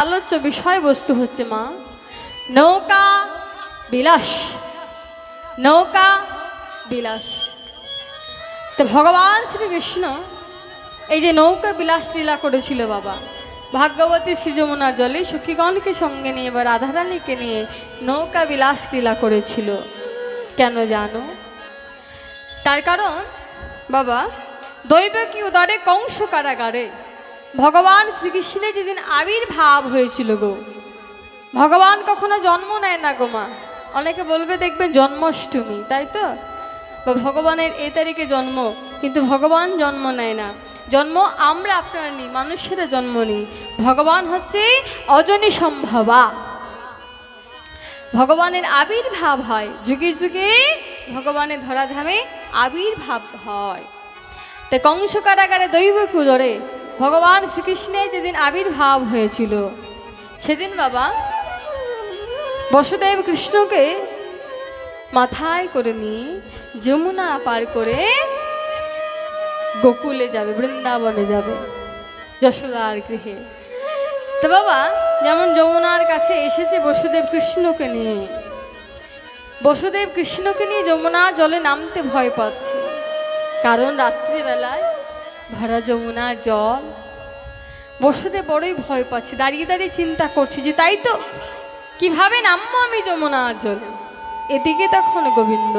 আলোচ্য বিষয়বস্তু হচ্ছে মা নৌকা বিলাস। নৌকা বিলাস। তো ভগবান শ্রীকৃষ্ণ এই যে নৌকা বিলাস লীলা করেছিল বাবা, ভাগ্যবতী শ্রী যমুনার জলে সখীগণকে সঙ্গে নিয়ে বা রাধারানীকে নিয়ে নৌকা বিলাস লীলা করেছিল। কেন জানো? তার কারণ বাবা, দৈবকী উদরে কংস কারাগারে ভগবান শ্রীকৃষ্ণের যেদিন আবির্ভাব হয়েছিল গো, ভগবান কখনো জন্ম নেয় না গো মা। অনেকে বলবে দেখবেন জন্মাষ্টমী, তাই তো, বা ভগবানের এই তারিখে জন্ম, কিন্তু ভগবান জন্ম নেয় না। জন্ম আমরা আপনারা নিই, মানুষেরা জন্ম নিই। ভগবান হচ্ছে অজনী সম্ভবা। ভগবানের আবির্ভাব হয় যুগে যুগে, ভগবানের ধরাধামে আবির্ভাব হয়। তাই কংস কারাগারে দৈবকী উদরে ভগবান শ্রীকৃষ্ণের যেদিন আবির্ভাব হয়েছিল, সেদিন বাবা বসুদেব কৃষ্ণকে মাথায় করে নিয়ে যমুনা পার করে গোকুলে যাবে, বৃন্দাবনে যাবে, যশোদার গৃহে। তো বাবা যেমন যমুনার কাছে এসেছে বসুদেব কৃষ্ণকে নিয়ে, বসুদেব কৃষ্ণকে নিয়ে যমুনার জলে নামতে ভয় পাচ্ছে। কারণ রাত্রিবেলায় ভরা যমুনার জল। বসুদেব বড়ই ভয় পাচ্ছে, দাঁড়িয়ে দাঁড়িয়ে চিন্তা করছে যে তাই তো, কিভাবে নামবো আমি যমুনার জলে। এদিকে তখন গোবিন্দ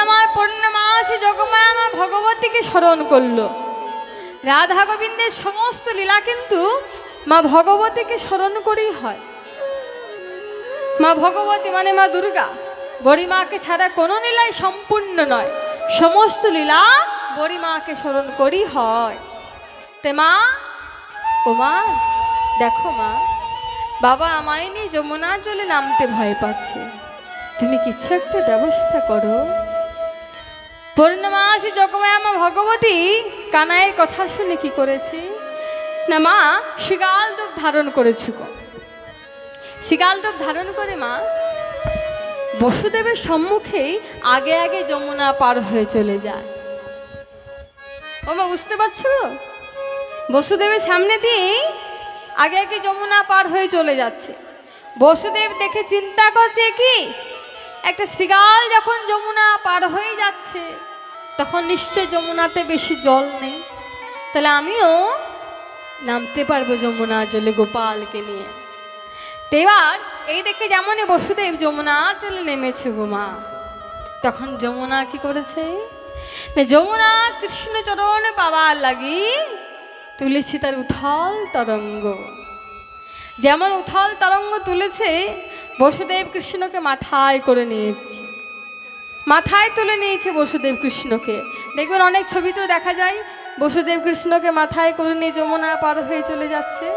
আমার পূর্ণমাসে জগমায়া মা ভগবতীকে স্মরণ করলো। রাধা গোবিন্দের সমস্ত লীলা কিন্তু মা ভগবতীকে স্মরণ করেই হয়। মা ভগবতী মানে মা দুর্গা, বড়ি মাকে ছাড়া কোনো লীলাই সম্পূর্ণ নয়। সমস্ত লীলা বড়ি মাকে স্মরণ করেই হয়। তে মা, ও মা দেখো মা, বাবা আমায় নিয়ে যমুনার জলে নামতে ভয় পাচ্ছে, তুমি কিছু একটা ব্যবস্থা করো। পূর্ণমাসী জগমায়া মা ভগবতী কানাইয়ের কথা শুনে কি করেছে না মা, শিগাল রূপ ধারণ করেছে। শিগাল রূপ ধারণ করে মা বসুদেবের সম্মুখেই আগে আগে যমুনা পার হয়ে চলে যায়। ও মা বুঝতে পারছো? বসুদেবের সামনে দিয়ে আগে আগে যমুনা পার হয়ে চলে যাচ্ছে। বসুদেব দেখে চিন্তা করছে কি, একটা শৃগাল যখন যমুনা পার হয়ে যাচ্ছে, তখন নিশ্চয় যমুনাতে বেশি জল নেই, তাহলে আমিও নামতে পারবো যমুনার জলে গোপালকে নিয়ে। এবার এই দেখে যেমনই বসুদেব যমুনার জলে নেমেছে গো মা, তখন যমুনা কি করেছে না, যমুনা কৃষ্ণচরণ পাওয়ার লাগি তুলেছে তার উথল তরঙ্গ। যেমন উথল তরঙ্গ তুলেছে, বসুদেব কৃষ্ণকে মাথায় করে নিয়েছে, মাথায় তুলে নিয়েছে বসুদেব কৃষ্ণকে। দেখবেন অনেক ছবিতেও দেখা যায় বসুদেব কৃষ্ণকে মাথায় করে নিয়ে যমুনা পার হয়ে চলে যাচ্ছে।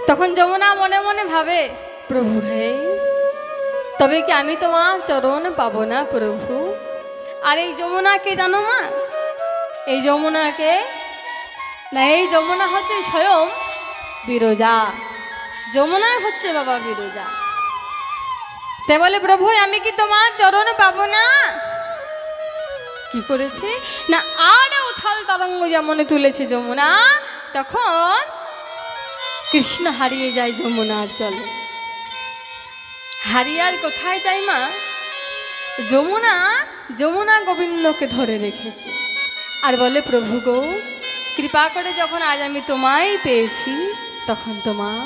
তখন যমুনা মনে মনে ভাবে, প্রভু হে, তবে কি আমি তোমার চরণ পাবো না প্রভু? আর এই যমুনাকে জানো মা, এই যমুনাকে না, এই যমুনা হচ্ছে স্বয়ং বিরজা। যমুনাই হচ্ছে বাবা বিরজা। তে বলে, প্রভু আমি কি তোমার চরণ পাবো না? কি করেছে না, আর উথাল তরঙ্গ যেমন তুলেছে যমুনা, তখন কৃষ্ণ হারিয়ে যায় যমুনার জলে। হারিয়ে আর কোথায় যায় মা, যমুনা যমুনা গোবিন্দকে ধরে রেখেছে আর বলে, প্রভু গো কৃপা করে যখন আজ আমি তোমায় পেয়েছি, তখন তোমার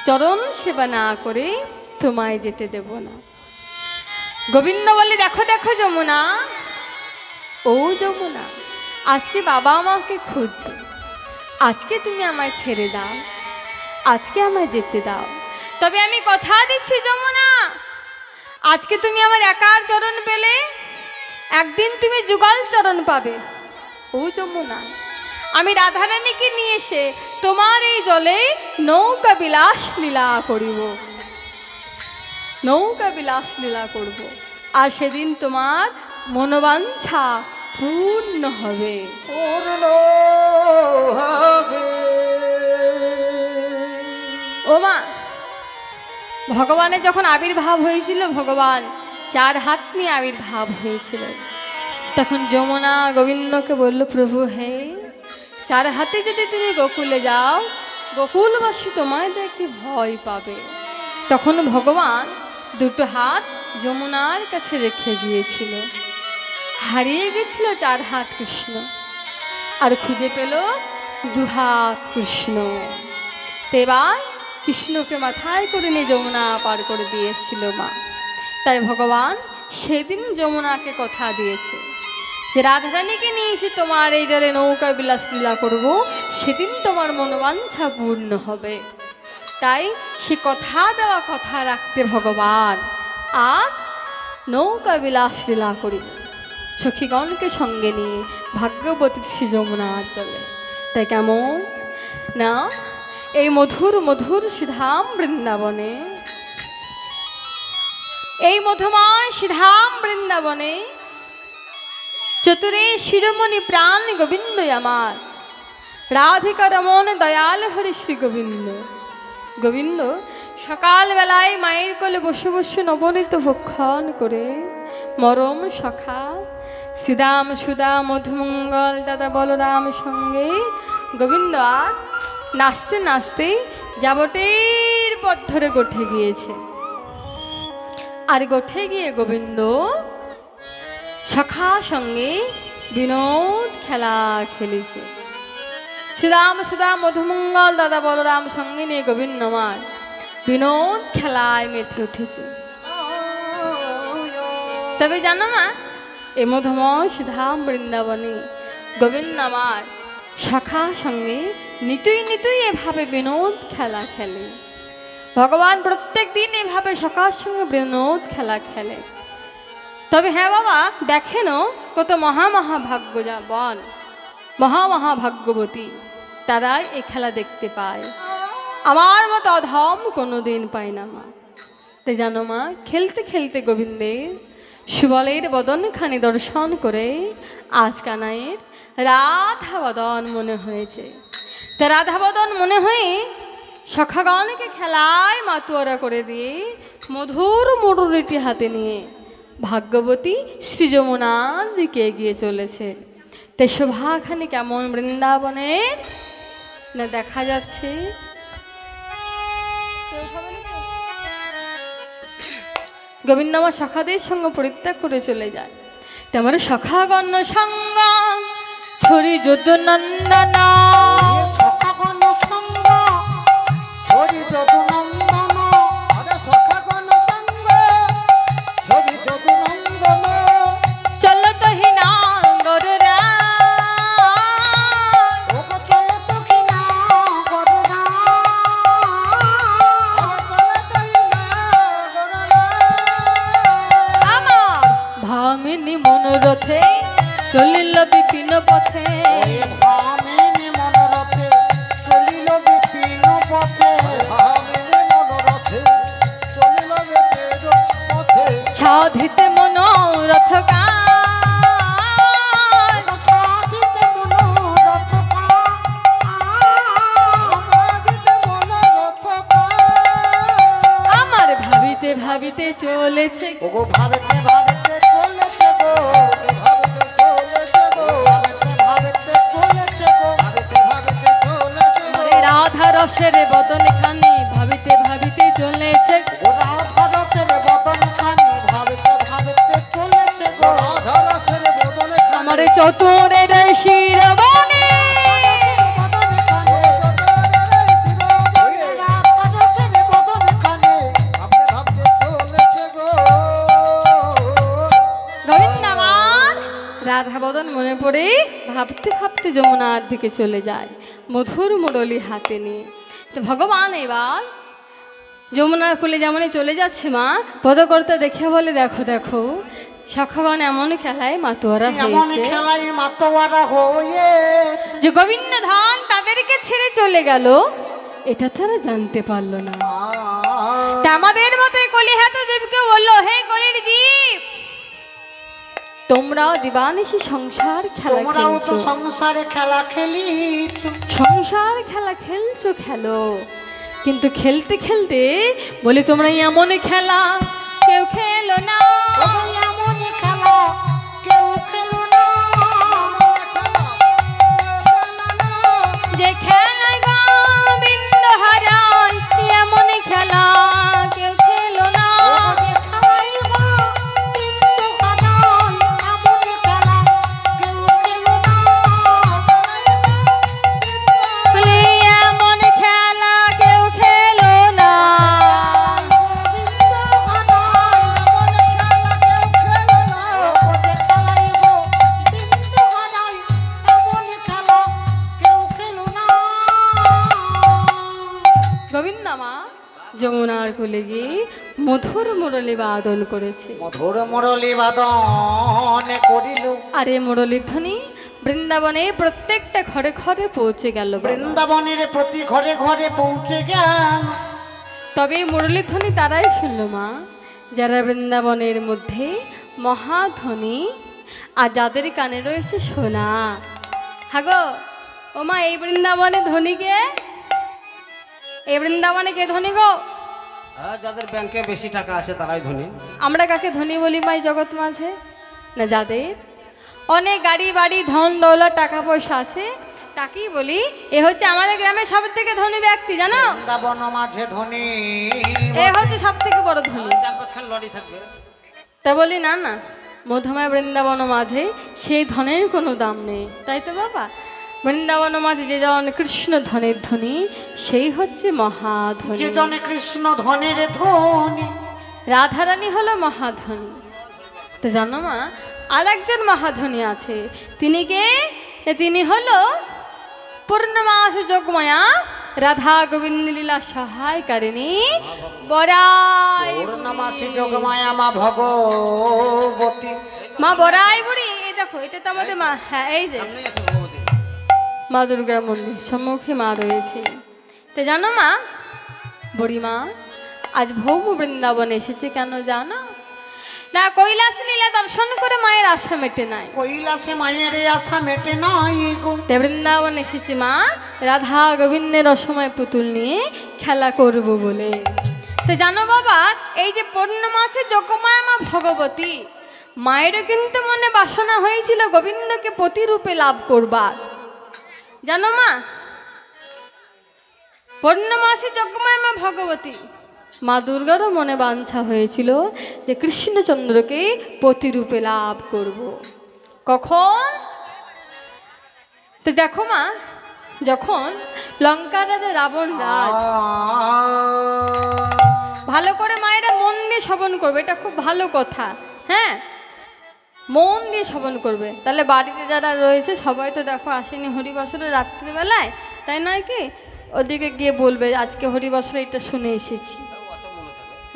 চরণ সেবা না করে তোমায় যেতে দেব না। গোবিন্দ বলে, দেখো দেখো যমুনা, ও যমুনা, আজকে বাবা আমাকে খুঁজছে, আজকে তুমি আমায় ছেড়ে দাও, আজকে আমায় যেতে দাও। তবে আমি কথা দিচ্ছি যমুনা, আজকে তুমি আমার একার চরণ পেলে, একদিন তুমি যুগল চরণ পাবে। ও যমুনা, আমি রাধারানীকে নিয়ে এসে তোমার এই জলে নৌকা বিলাস লীলা করিব, নৌকা বিলাস লীলা করব, আর সেদিন তোমার মনোবাঞ্ছা পূর্ণ হবে, পূর্ণ হবে। ও মা, ভগবানের যখন আবির্ভাব হয়েছিল, ভগবান 4 হাত নিয়ে আবির্ভাব হয়েছিল, তখন যমুনা গোবিন্দকে বলল, প্রভু হে, চার হাতে যদি তুমি গোকুলে যাও, গোকুলবাসী তোমায় দেখে ভয় পাবে। তখন ভগবান দুটো হাত যমুনার কাছে রেখে গিয়েছিল। হারিয়ে গেছিল চার হাত কৃষ্ণ, আর খুঁজে পেল দুহাত কৃষ্ণ। তো এবার কৃষ্ণকে মাথায় করে নিয়ে যমুনা পার করে দিয়ে এসেছিল মা। তাই ভগবান সেদিন যমুনাকে কথা দিয়েছে যে রাধারানীকে নিয়ে এসে তোমার এই জলে নৌকা বিলাস লীলা করবো, সেদিন তোমার মনোবাঞ্ছা পূর্ণ হবে। তাই সে কথা দেওয়া কথা রাখতে ভগবান আর নৌকা বিলাস লীলা করিব সখীগণকে সঙ্গে নিয়ে ভাগ্যবতীর শ্রী যমুনার জলে। তাই কেমন না এই মধুর মধুর সুধাম বৃন্দাবনে, এই মধুময় সুধাম বৃন্দাবনে চতুরে শিরোমণি প্রাণ গোবিন্দ আমার, রাধিকা রমন দয়াল হরি শ্রী গোবিন্দ। গোবিন্দ সকালবেলায় মায়ের কোলে বসে বসে নবনীত ভক্ষণ করে মরম সখা শ্রীদাম সুদা মধুমঙ্গল দাদা বলরাম সঙ্গে গোবিন্দ আজ নাচতে নাচতে যাবটের পথ ধরে গোঠে গিয়েছে। আর গোঠে গিয়ে গোবিন্দ সখা সঙ্গে বিনোদ খেলা খেলেছে। শ্রীরাম সুদা মধুমঙ্গল দাদা বলরাম সঙ্গে নিয়ে গোবিন্দ আমার বিনোদ খেলায় মেতে উঠেছে। তবে জানো মা, এ মধুময় সুধাম বৃন্দাবনে গোবিন্দ আমার সখা সঙ্গে নিতুই নিতুই এভাবে বিনোদ খেলা খেলে। ভগবান প্রত্যেক দিন এভাবে সখার সঙ্গে বিনোদ খেলা খেলে। তবে হ্যাঁ বাবা, দেখেন কত মহামহাভাগ্য যাবন মহামহাভাগ্যবতী তারা এই খেলা দেখতে পায়। আমার মতো অধম কোনো দিন পায় না মা। তাই জানো মা, খেলতে খেলতে গোবিন্দের সুবলের বদনখানি দর্শন করে আজ কানাইয়ের রাধা বদন মনে হয়েছে। তা রাধা বদন মনে হয়ে সখাগণকে খেলায় মাতুয়ারা করে দিয়ে মধুর মুরুলিটি হাতে নিয়ে ভাগ্যবতী শ্রী যমুনার দিকে এগিয়ে চলেছে। তাই শোভাখানি কেমন বৃন্দাবনের না দেখা যাচ্ছে। গোবিন্দ আমার সখাদের সঙ্গে পরিত্যাগ করে চলে যায়। তেমন সখাগণ সঙ্গ ছড়ি যদু নন্দনা, চলো তো হিনা গরুরা, ভামিনী মনোরথে চলিল বিপিন পথে, ভামিনী মনোরথে চলিল বিপিন পথে, ভামিনী মনোরথে চলিল বিপিন পথে, সাধিতে মনোরথ আমার ভাবিতে ভাবিতে চলেছে, ওগো ভাবিতে ভাবিতে চলেছে গো, ভাবিতে চলেছে গো, ভাবিতে চলেছে গো, ভাবিতে ভাবিতে চলেছে গো, রাধা রসের বদন খানি ভাবিতে ভাবিতে চলেছে, রাধা রসের বদন খানি ভাবিতে ভাবিতে চলেছে গো, রাধা রসের বদন খানি আমার চতুরের শিরবনে, রাধা বদন মনে পড়ে ভাবতে ভাবতে যমুনার দিকে চলে যায় মধুর মুরলি হাতে নিয়ে। তো ভগবান এবার যমুনার কুলে যেমনই চলে যাচ্ছে মা, পদকর্তা দেখে বলে দেখো দেখো সখাগণ এমন খেলায় মাতোয়ারা হয়েছে যে গোবিন্দ ধান তাদেরকে ছেড়ে চলে গেল, এটা তারা জানতে পারলো না। তা আমাদের মতো কলিহাত জীবকে বললো, হে কলির জীব, তোমরা দিবানিশি সংসার খেলা খেলছো, সংসারে খেলা খেলিছো, সংসার খেলা খেলছো খেলো, কিন্তু খেলতে খেলতে বলে তোমরা এমন খেলা কেউ খেলো না, এমন খেলা কেউ খেলো না, যে খেলায় গোবিন্দ হারায় এমন খেলা কেউ খেলো না। বলে এমন খেলা কেউ খেলো না। গোবিন্দ মা যমুনার কোলে গিয়ে মধুর মুরলী বাদন করেছে। মধুর মুরলী বাদন করিল। আরে মুরলীর ধ্বনি বৃন্দাবনে প্রত্যেকটা ঘরে ঘরে পৌঁছে গেল। বৃন্দাবনের প্রতি ঘরে ঘরে পৌঁছে গেল। তবে মুরলীর ধ্বনি তারাই শুনল মা যারা বৃন্দাবনের মধ্যে মহাধ্বনি আর যাদের কানে রয়েছে সোনা। হাগো ও মা, এই বৃন্দাবনে ধ্বনিকে, এই বৃন্দাবনে কে ধনী গো? যাদের ব্যাংকে বেশি টাকা আছে তারাই ধনী। আমরা কাকে ধনী বলি মাই জগৎ মাঝে? না যাদের অনেক গাড়ি বাড়ি ধন দৌলত টাকা পয়সা আছে তাকেই বলি এ হচ্ছে আমাদের গ্রামের সব থেকে ধনী ব্যক্তি, জানো? বৃন্দাবন মাঝে ধনী, এ হচ্ছে সব থেকে বড় ধনী। 4-5খান লরি থাকবে। তা বলি না না, মধুময় বৃন্দাবন মাঝে সেই ধনের কোনো দাম নেই, তাই তো বাবা? বৃন্দাবন মাঝে যে জন কৃষ্ণ ধনের ধনী সেই হচ্ছে মহাধনী। যে জন কৃষ্ণ ধনের ধনী, রাধারানী হলো মহাধনী। তো জানো মা আর একজন মহাধনী আছে, তিনি কে? তিনি হলো পূর্ণমাস যোগমায়া রাধা গোবিন্দ লীলা সহায়কারিণী বরাই। পূর্ণমাসী যোগমায়া মা ভগবতী। মা বরাই বুড়ি, এই দেখো এটা তো আমাদের মা। হ্যাঁ এই যে সামনেই আছে ভগবতী। মা দুর্গার মন্দির সম্মুখে মা রয়েছে। তো জানো মা বুড়িমা আজ ভৌম বৃন্দাবনে এসেছে কেন জানো? না কৈলাস লীলা দর্শন করে মায়ের আশা মেটে নাই। কৈলাসে মায়ের আশা মেটে নাই গো। তে বৃন্দাবন এসেছে মা রাধা গোবিন্দের অসময় পুতুল নিয়ে খেলা করব বলে। তো জানো বাবা এই যে পূর্ণমাসে যোগমায়া মা ভগবতী, মায়েরও কিন্তু মনে বাসনা হয়েছিল গোবিন্দকে পতিরূপে লাভ করবার, জানো মা? পূর্ণমাসে যোগমায়া মা ভগবতী, মা দুর্গারও মনে বাঞ্ছা হয়েছিল যে কৃষ্ণচন্দ্রকে পতিরূপে লাভ করব। কখন? তো দেখো মা যখন লঙ্কার রাজা রাবণ রাজ, ভালো করে মায়েরা মন দিয়ে শ্রবণ করবে, এটা খুব ভালো কথা। হ্যাঁ মন দিয়ে শ্রবণ করবে, তাহলে বাড়িতে যারা রয়েছে সবাই তো দেখো আসেনি হরিবাসরে রাত্রিবেলায়, তাই নয় কি? ওদিকে গিয়ে বলবে আজকে হরিবাসরে এটা শুনে এসেছি।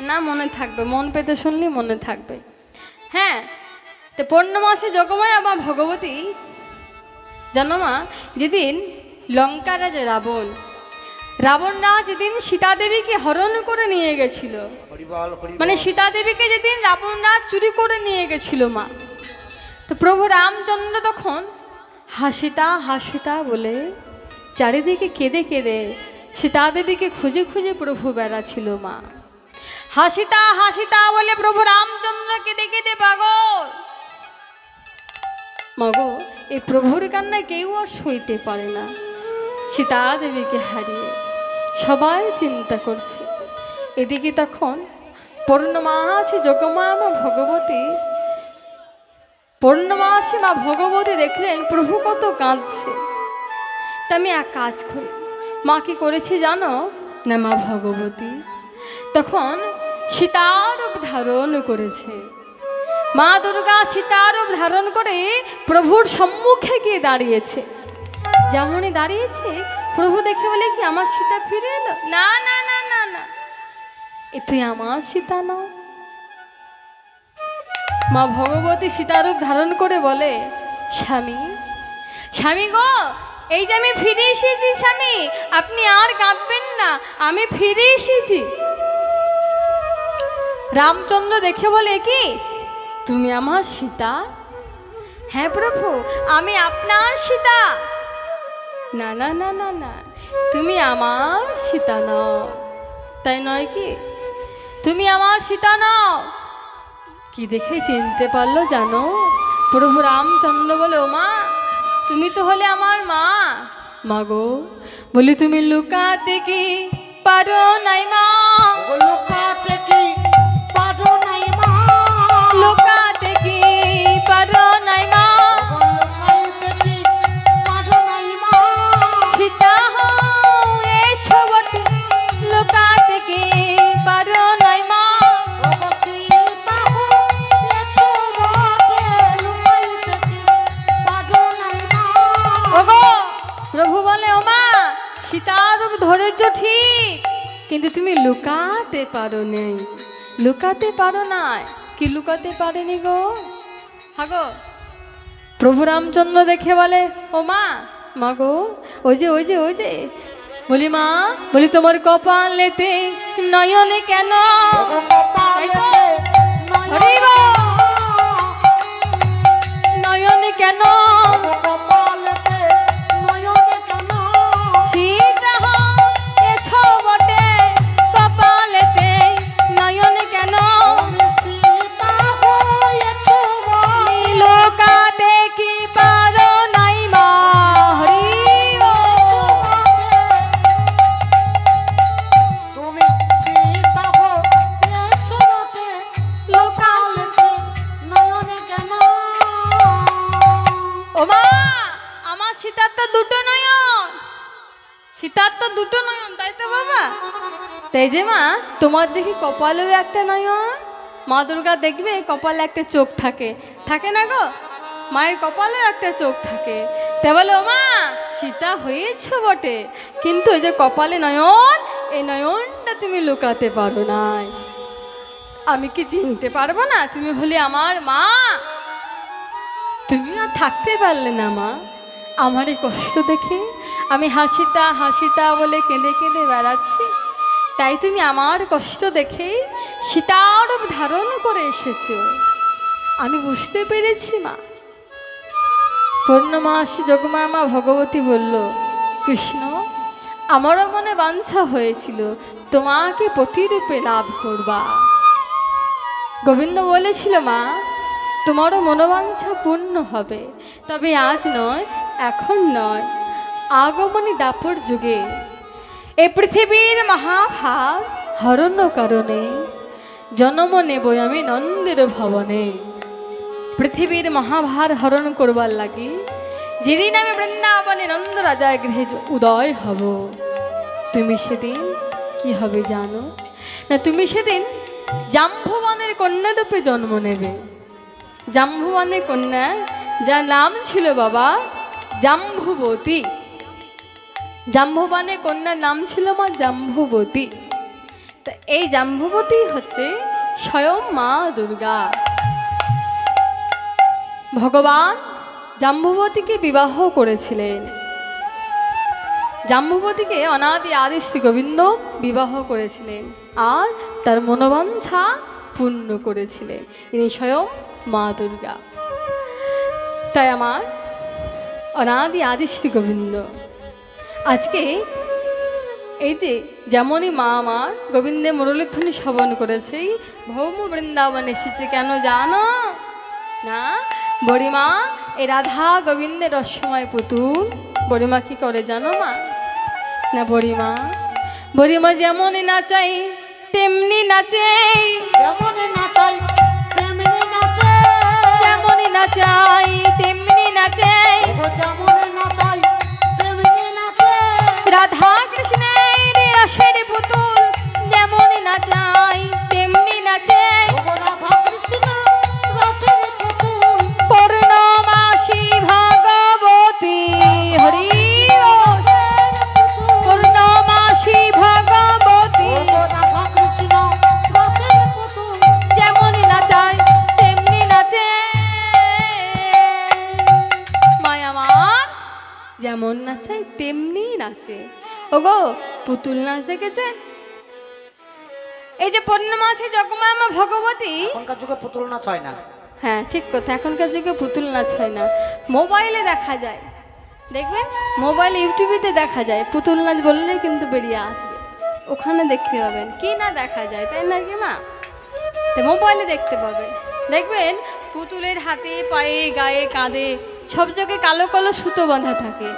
না মনে থাকবে, মন পেতে শুনলে মনে থাকবে। হ্যাঁ তো পূর্ণমাসে যোগমায়া মা ভগবতী, জানো মা যেদিন লঙ্কা রাজা রাবণ, রাবণ রাজ যেদিন সীতা দেবীকে হরণ করে নিয়ে গেছিল, মানে সীতা দেবীকে যেদিন রাবণ রাজ চুরি করে নিয়ে গেছিল মা, তো প্রভু রামচন্দ্র তখন হাসিতা হাসিতা বলে চারিদিকে কেঁদে কেঁদে সীতা দেবীকে খুঁজে খুঁজে প্রভু বেড়াছিল মা। হাসিতা হাসিতা বলে প্রভু রামচন্দ্র কেঁদে কেঁদে পাগল। মাগো এই প্রভুর কান্না কেউ আর সইতে পারে না। সীতা দেবীকে হারিয়ে সবাই চিন্তা করছে। এদিকে তখন পূর্ণমাসী যোগমায়া মা ভগবতী, পূর্ণমাসী মা ভগবতী দেখলেন প্রভু কত কাঁদছে। তা আমি এক কাজ করি, মা কি করেছি জানো না? মা ভগবতী তখন সীতারূপ ধারণ করেছে। মা দুর্গা সীতারূপ ধারণ করে প্রভুর সম্মুখে গিয়ে দাঁড়িয়েছে। যেমনই দাঁড়িয়েছে প্রভু দেখে বলে কি আমার সীতা ফিরে এলো? না না না না না, এ তুই আমার সীতা না। মা ভগবতী সীতারূপ ধারণ করে বলে স্বামী, স্বামী গো এই যে আমি ফিরে এসেছি স্বামী, আপনি আর কাঁদবেন না, আমি ফিরে এসেছি। রামচন্দ্র দেখে বলে কি তুমি আমার সীতা? হ্যাঁ প্রভু আমি আপনার সীতা। না না না না না, তুমি আমার সীতা নও। তাই নয় কি? তুমি আমার সীতা নও। কি দেখে চিনতে পারলো জানো? প্রভু রামচন্দ্র বলে ও মা তুমি তো হলে আমার মা, মাগো বলি তুমি লুকাতে কি পারো নাই মা, ওগো লুকাতে কি পারো নাই মা, লুকাতে কি পারো নাই মা, ওগো লুকাইতে কি পারো নাই মা, সীতা হয়েছ বটে লুকাতে কি পারো নাই মা, ওগো সীতা হয়েছো বটে লুকাইতে কি পারো নাই মা। ওগো প্রভু বলে ও মা সীতার রূপ ধরেছ ঠিক, কিন্তু তুমি লুকাতে পারো নেই, লুকাতে পারো নাই। কি লুকাতে পারেনি গো? হাগো প্রভু রামচন্দ্র দেখে বলে ও মা, মা গো ওই যে ওই যে ওই যে, বলি মা বলি তোমার কপালেতে নয়নে কেন, ওগো কপালেতে হরি বল, নয়নে কেন, ওগো কপালেতে নয়নে কেন, সীতা হয়েছ বটে কপালেতে নয়নে কেন, তুমি সীতা হয়েছো বটে লোকাতে কি পারো নাই মা, হরি বল। তুমি সীতা হয়েছো বটে লোকাতে নয়নে কেন। ও মা আমার সীতার তো দুটো নয়ন, সীতার তো দুটো নয়ন তাই তো বাবা, তাই যে মা তোমার দেখি কপালেও একটা নয়ন, মা দুর্গা দেখবে কপালে একটা চোখ থাকে, থাকে না গো, মায়ের কপালেও একটা চোখ থাকে। তাই বলে ও মা সীতা হয়েছ বটে, কিন্তু ওই যে কপালে নয়ন, এই নয়নটা তুমি লুকাতে পারো নাই। আমি কি চিনতে পারবো না তুমি হলে আমার মা? তুমি আর থাকতে পারলে না মা আমার এই কষ্ট দেখে, আমি হাসিতা হাসিতা বলে কেঁদে কেঁদে বেড়াচ্ছি, তাই তুমি আমার কষ্ট দেখে সীতার রূপ ধারণ করে এসেছো, আমি বুঝতে পেরেছি মা। পূর্ণমাসী যোগমা মা ভগবতী বলল কৃষ্ণ আমারও মনে বাঞ্ছা হয়েছিল তোমাকে প্রতিরূপে লাভ করবা। গোবিন্দ বলেছিল মা তোমারও মনোবাঞ্ছা পূর্ণ হবে, তবে আজ নয়, এখন নয়, আগমনী দাপর যুগে এই পৃথিবীর মহাভার হরণ কারণে জন্ম নেব আমি নন্দের ভবনে। পৃথিবীর মহাভার হরণ করবার লাগি যেদিন আমি বৃন্দাবনে নন্দ রাজার গৃহে উদয় হব, তুমি সেদিন কি হবে জানো না? তুমি সেদিন জাম্বুবানের কন্যা রূপে জন্ম নেবে। জাম্বুবানের কন্যা যার নাম ছিল বাবা জাম্বুবতী, জাম্বুবানের কন্যার নাম ছিল মা জাম্বুবতী। তো এই জাম্বুবতী হচ্ছে স্বয়ং মা দুর্গা। ভগবান জাম্বুবতীকে বিবাহ করেছিলেন, জাম্বুবতীকে অনাদি আদি শ্রী গোবিন্দ বিবাহ করেছিলেন আর তার মনোবাঞ্ছা পূর্ণ করেছিলেন, ইনি স্বয়ং মা দুর্গা। তাই আমার অনাদি আদি শ্রী গোবিন্দ আজকে এই যে যেমনই মা আমার গোবিন্দের মুরলীধ্বনি শ্রবণ করেছে, ভৌম বৃন্দাবনে এসেছে কেন জানো না? বড়িমা এই রাধা গোবিন্দের রসময় পুতুল, বড়িমা কি করে জানো মা না? বড়িমা বড়িমা যেমনই নাচাই তেমনি নাচে, যেমনই নাচাই তেমনি নাচে, যেমনই নাচাই তেমনি নাচে, ওগো যেমনই নাচাই তেমনি নাচে, রাধা কৃষ্ণের রসের পুতুল যেমনই নাচাই তেমনি নাচে, ওগো রাধা কৃষ্ণ রসের পুতুল, পূর্ণমাসী ভগবতী হরি বল, পূর্ণমাসী ভগবতী ওগো রাধা কৃষ্ণ রসের পুতুল, যেমনই নাচাই তেমনি নাচে। মায়া মা যেমন নাচাই তেমনি নাচে। ওগো পুতুল নাচ দেখেছে? এই যে পূর্ণমাসী জগমা মা ভগবতী, এখনকার যুগে পুতুল নাচ হয় না। হ্যাঁ ঠিক কথা, এখনকার যুগে পুতুল নাচ হয় না, মোবাইলে দেখা যায়, দেখবেন মোবাইলে ইউটিউবেতে দেখা যায়, পুতুল নাচ বললে কিন্তু বেরিয়ে আসবে, ওখানে দেখতে পাবেন কি না দেখা যায়, তাই না কি মা? তো মোবাইলে দেখতে পাবেন, দেখবেন পুতুলের হাতে পায়ে গায়ে কাঁধে সব জায়গায় কালো কালো সুতো বাঁধা থাকে,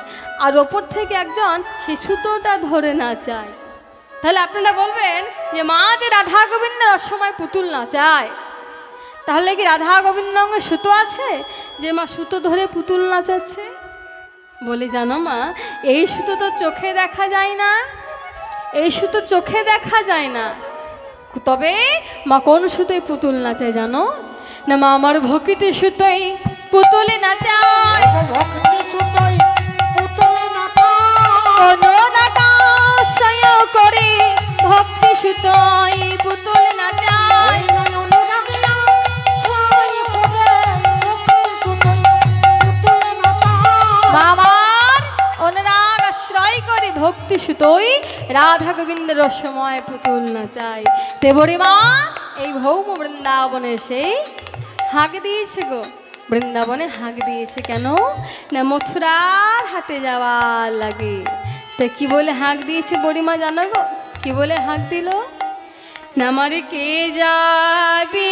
আর ওপর থেকে একজন সেই সুতোটা ধরে নাচায়। তাহলে আপনারা বলবেন যে মা যে রাধা গোবিন্দের অসময় পুতুল নাচায়, তাহলে কি রাধা গোবিন্দ সুতো আছে যে মা সুতো ধরে পুতুল নাচাচ্ছে? বলি জানো মা, এই সুতো তো চোখে দেখা যায় না, এই সুতো চোখে দেখা যায় না। তবে মা কোন সুতোয় পুতুল নাচায় জানো না? মা আমার ভক্তিতে সুতোই পুতুলে নাচায়, ভক্তি সুতোই পুতুলে নাচায়, কোনো নাকাশয় করে ভক্তি সুতোই পুতুলে নাচায়। ওই নয় অনুরাগীরা সবাই করে ভক্তি সুতোই পুতুলে নাচায়। বাবার অনুরাগ আশ্রয় করে ভক্তি সুতোই রাধা গোবিন্দের রসময় পুতুল নাচায়। তে বড়ি মা এই ভৌম বৃন্দাবনে সেই হাঁক দিয়েছে গো, বৃন্দাবনে হাঁক দিয়েছে কেন না? মথুরার হাটে যাওয়ার লাগে। তা কি বলে হাঁক দিয়েছে বড়িমা জানো গো? কি বলে হাঁক দিল না? আমারে কে যাবি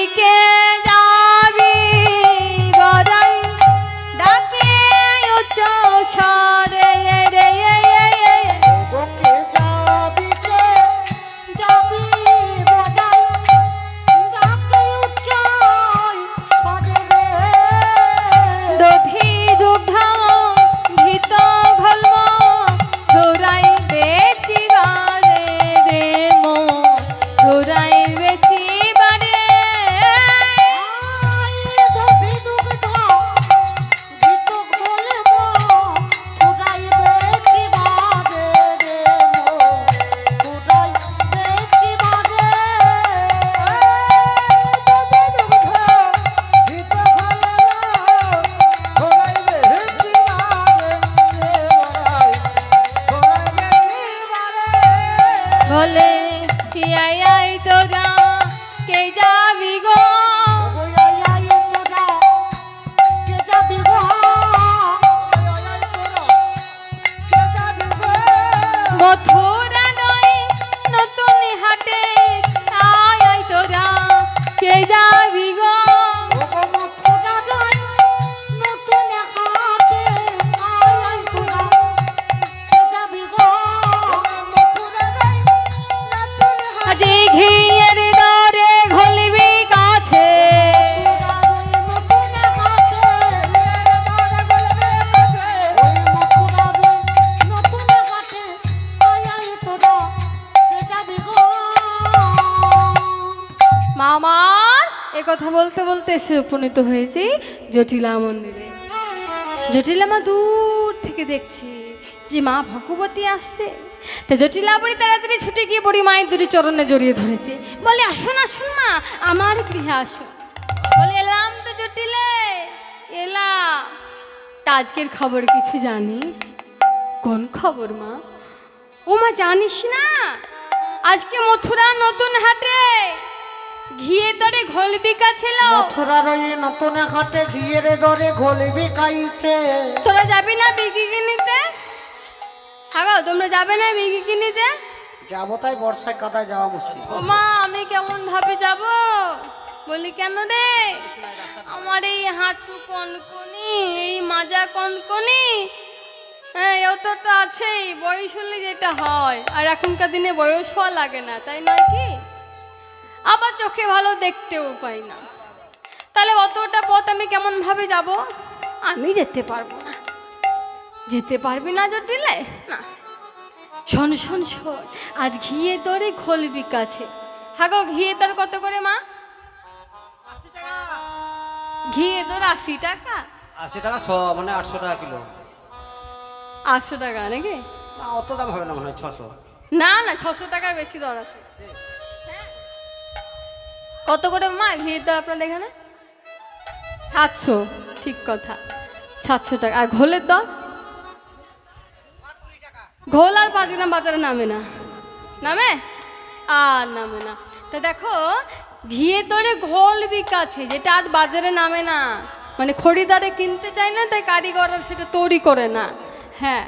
গরাই ডাকে উচ্চ স্বরে রে। ওকে যাবি কে যাবি বজাই ডাকে উচ্চাই বাজে রে। দধি দুগ্ধ ঘিত ঘলম ধরাই বেচিবারে রে মো, ধরাই বেচিবারে। আই দধি দুগ্ধ গীত বলব তোরাই বেশি বাজে রে মো, তোরাই বেশি বাজে। দধি দুগ্ধ গীত বলব তোরাই বেশি বাজে রে বড়াই, তোরাই বেশি বাজে। বলে আই তোরা কে যাবি গো, মথুরা নয় নতুন হাটে আই তোরা কে যাবি গো। আজি ঘিয়ের দরে ঘলবি কাছে, মামার এ কথা বলতে বলতে এসে উপনীত হয়েছি জটিলা মন্দিরে। জটিলা মা দূর থেকে দেখছি যে মা ভগবতী আসছে। তা জটিলা বড়ি তাড়াতাড়ি ছুটে গিয়ে বড়ি মায়ের দুটি চরণে জড়িয়ে ধরেছে, বলে আসুন আসুন মা, আমার গৃহে আসুন। বলে এলাম তো জটিলে, এলাম। তা আজকের খবর কিছু জানিস? কোন খবর মা? ও মা জানিস না, আজকে মথুরা নতুন হাটে ঘিয়ে দরে ঘোল বিকা ছিল। মথুরার ওই নতুন হাটে ঘিয়ের দরে ঘোল বিকাইছে। তোরা যাবি না বিক্রি কিনিতে? হাগো তোমরা যাবে না বিক্রি কিনিতে? যাবো, তাই বর্ষায় কাদায় যাওয়া মুশকিল। ও মা আমি কেমন ভাবে যাব? বলি কেন রে, আমার এই হাঁটু কনকনি, এই মাজা কনকনি, হ্যাঁ তো তো আছেই, বয়স হলে যেটা হয়। আর এখনকার দিনে বয়স হওয়া লাগে না, তাই নয় কি? আবার চোখে ভালো দেখতেও পাই না, তাহলে অতটা পথ আমি কেমন ভাবে যাব? আমি যেতে পারবো না। যেতে পারবি না জটিলে? না। শোন শোন শোন, আজ ঘিয়ে দরে ঘোল বিকাছে। হাগো ঘিয়ে দর কত করে মা? ঘিয়ে দর 80 টাকা। 80 টাকা মানে 800 টাকা কিলো। 800 টাকা নাকি? না, অত দাম হবে না, মনে হয় 600। না না, 600 টাকার বেশি দর আছে। কত করে মা ঘিয়ে দর আপনাদের এখানে? 700। ঠিক কথা, 700 টাকা। আর ঘোলের দর? ঘোল আর পাঁচগ্রাম বাজারে নামে না, নামে আর নামে না। তা দেখো ঘিয়ে দরে ঘোল বিকাছে, যেটা আর বাজারে নামে না, মানে খরিদারে কিনতে চায় না, তাই কারিগর আর সেটা তৈরি করে না। হ্যাঁ,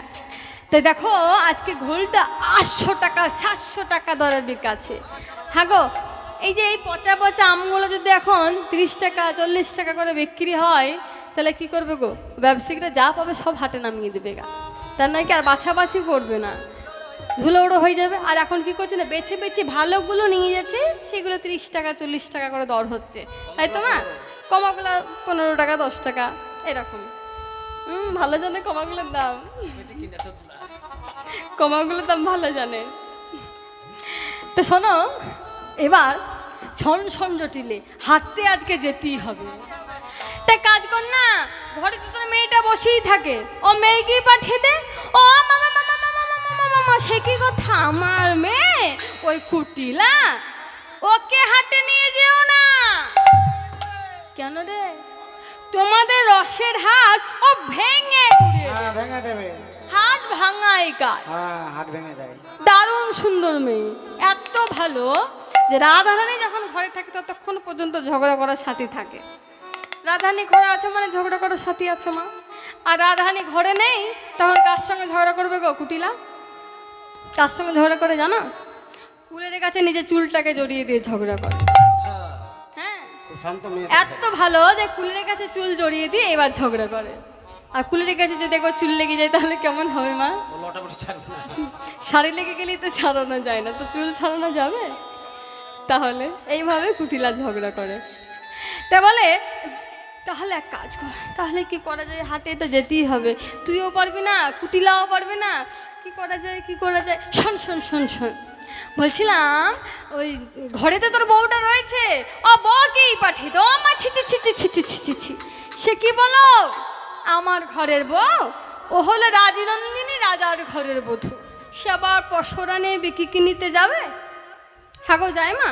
তাই দেখো আজকে ঘোলটা 800 টাকা 700 টাকা দরে বিকাছে। হ্যাঁ গো, এই যে এই পচা পচা আমগুলো যদি এখন 30 টাকা 40 টাকা করে বিক্রি হয়, তাহলে কি করবে গো, ব্যবসায়িকরা যা পাবে সব হাটে নামিয়ে দেবে গা, তার নয় কি আর বাছাবাছি করবে না, ধুলো উড়ো হয়ে যাবে। আর এখন কি করছে না, বেছে বেছে ভালোগুলো নিয়ে যাচ্ছে, সেগুলো 30 টাকা 40 টাকা করে দর হচ্ছে, তাই তো মা? কমাগুলো 15 টাকা 10 টাকা এরকম। ভালো জানে কমাগুলোর দাম, কমাগুলোর দাম ভালো জানে। তো শোনো, এবার ছন জটিলে হাঁটতে আজকে যেতেই হবে। তাই কাজ কর না, ঘরে তো তোর মেয়েটা বসেই থাকে, ও মেয়েকেই পাঠিয়ে দে। ও মামা মামা মামা মামা মামা, সে কি কথা, আমার মেয়ে ওই কুটিলা, ওকে হাটে নিয়ে যেও না। কেন রে? তোমাদের রসের হাট ও ভেঙে ভেঙে দেবে, হাত ভাঙাই কাজ। হাত ভেঙে যায়। দারুণ সুন্দর মেয়ে, এত ভালো যে রাধারানী যখন ঘরে থাকে ততক্ষণ পর্যন্ত ঝগড়া করার সাথী থাকে। রাধারানী ঘরে আছে মানে ঝগড়া করার সাথী আছে মা। আর রাধারানী ঘরে নেই তখন কার সঙ্গে ঝগড়া করবে গো কুটিলা? কার সঙ্গে ঝগড়া করে জানো? কুলের কাছে নিজের চুলটাকে জড়িয়ে দিয়ে ঝগড়া করে। হ্যাঁ, এত ভালো যে কুলের কাছে চুল জড়িয়ে দিয়ে এবার ঝগড়া করে। আর কুলের কাছে যদি একবার চুল লেগে যায় তাহলে কেমন হবে মা? শাড়ি লেগে গেলেই তো ছাড়ানো যায় না, তো চুল ছাড়ানো যাবে? তাহলে এইভাবে কুটিলা ঝগড়া করে। তা বলে তাহলে এক কাজ কর, তাহলে কি করা যায়, হাটে তো যেতেই হবে, তুইও পারবি না কুটিলাও পারবে না, কি করা যায় কি করা যায়? শোন শোন শোন শোন, বলছিলাম ওই ঘরে তো তোর বউটা রয়েছে, ও বউকেই পাঠিয়ে দো। মা ছি ছি ছি ছি ছি ছি ছি ছি, সে কি বলো? আমার ঘরের বউ ও হলো রাজনন্দিনী, রাজার ঘরের বধূ, সে আবার পশরা নিয়ে বিক্রি নিতে যাবে? হ্যাঁ গো, যায় মা?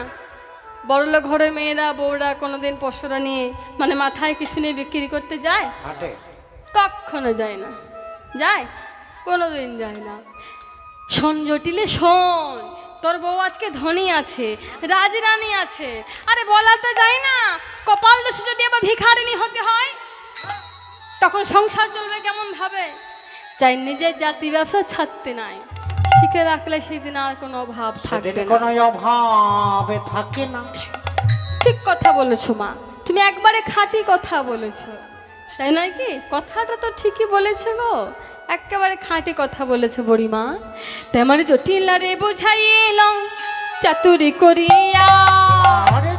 বড়লোক ঘরে মেয়েরা বউরা কোনোদিন পশরা নিয়ে মানে মাথায় কিছু নিয়ে বিক্রি করতে যায়? কখনো যায় না। যায়? কোনোদিন যায় না। শোন জটিলে শোন, তোর বউ আজকে ধনী আছে, রাজরানী আছে, আরে বলা তো যায় না, কপাল দোষে যদি আবার ভিখারিনী হতে হয় তখন সংসার চলবে কেমন ভাবে? চাই নিজের জাতি ব্যবসা ছাড়তে নাই, শিখে রাখলে সেই দিন আর কোনো অভাব থাকবে না, কোনো অভাব থাকে না। ঠিক কথা বলেছো মা, তুমি একবারে খাঁটি কথা বলেছো, তাই নয় কি? কথাটা তো ঠিকই বলেছে গো, একেবারে খাঁটি কথা বলেছে বুড়িমা। তেমন জটিলা রে বুঝাইল চাতুরি করিয়া,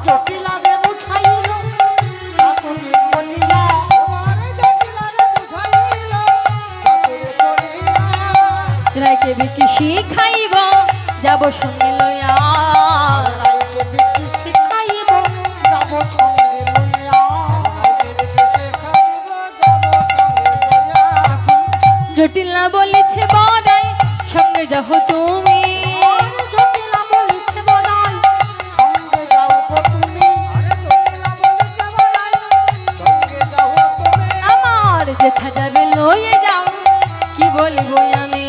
জটিলা রে বুঝাইল চাতুরি করিয়া, রাইকে বিকি শিখাইব যাব সঙ্গে লইয়া, জটিলা বলেছে বড়াই সঙ্গে যাও তুমি, আমার যেথা যাবে লইয়ে যাও, কি বলবো আমি,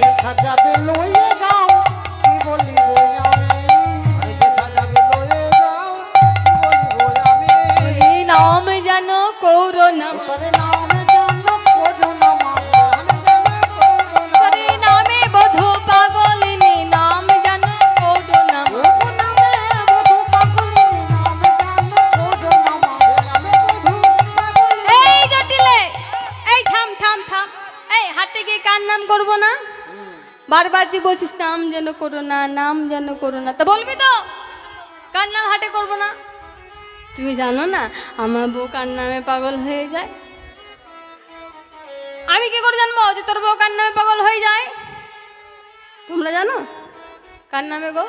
দেখা যাবে লইয়ে যাও, কি বলিব আমি, নাম জানো করোনা, নামে বধূ পাগলিনী, নাম জানো করোনা। এই জটিলে, এই থাম থাম থাম, এই হাতে গিয়ে কার নাম করবো না? বারবার যে বলছিস নাম যেন করো না, নাম যেন করো না, তা বলবি তো কার নাম হাটে করবো না? তুমি জানো না আমার বউ কার নামে পাগল হয়ে যায়? আমি কি করে জানবো যে তোর বউ কার নামে পাগল হয়ে যায়? তোমরা জানো কার নামে গো?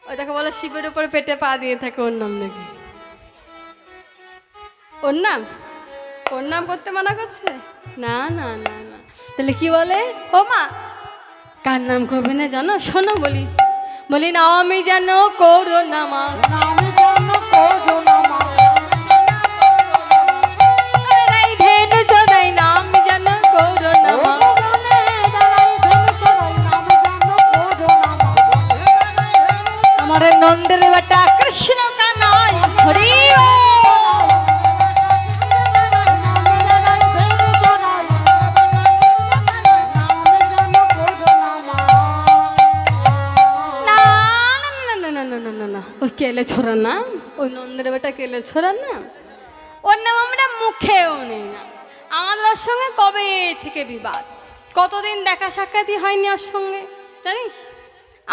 ওই দেখো বলো শিবের উপরে পেটে পা দিয়ে থাকে, ওর নাম নাকি? ওর নাম? ওর নাম করতে মানা করছে? না না না না, তাহলে কি বলে? ও মা কার নাম করবে না জানো? শোনো বলি, বলি না আমি যেন করো না মা, ধেনু চোদাই নাম যেন করো না মা, আমার নন্দের বেটা কৃষ্ণ কানাই হরি ওই কেলে ছোড়া নাম, ওই নন্দের বেটা কেলে ছোড়ার না, ওর নাম আমরা মুখেও নেই না। আমাদের ওর সঙ্গে কবে থেকে বিবাদ, কতদিন দেখা সাক্ষাৎই হয়নি ওর সঙ্গে, জানিস?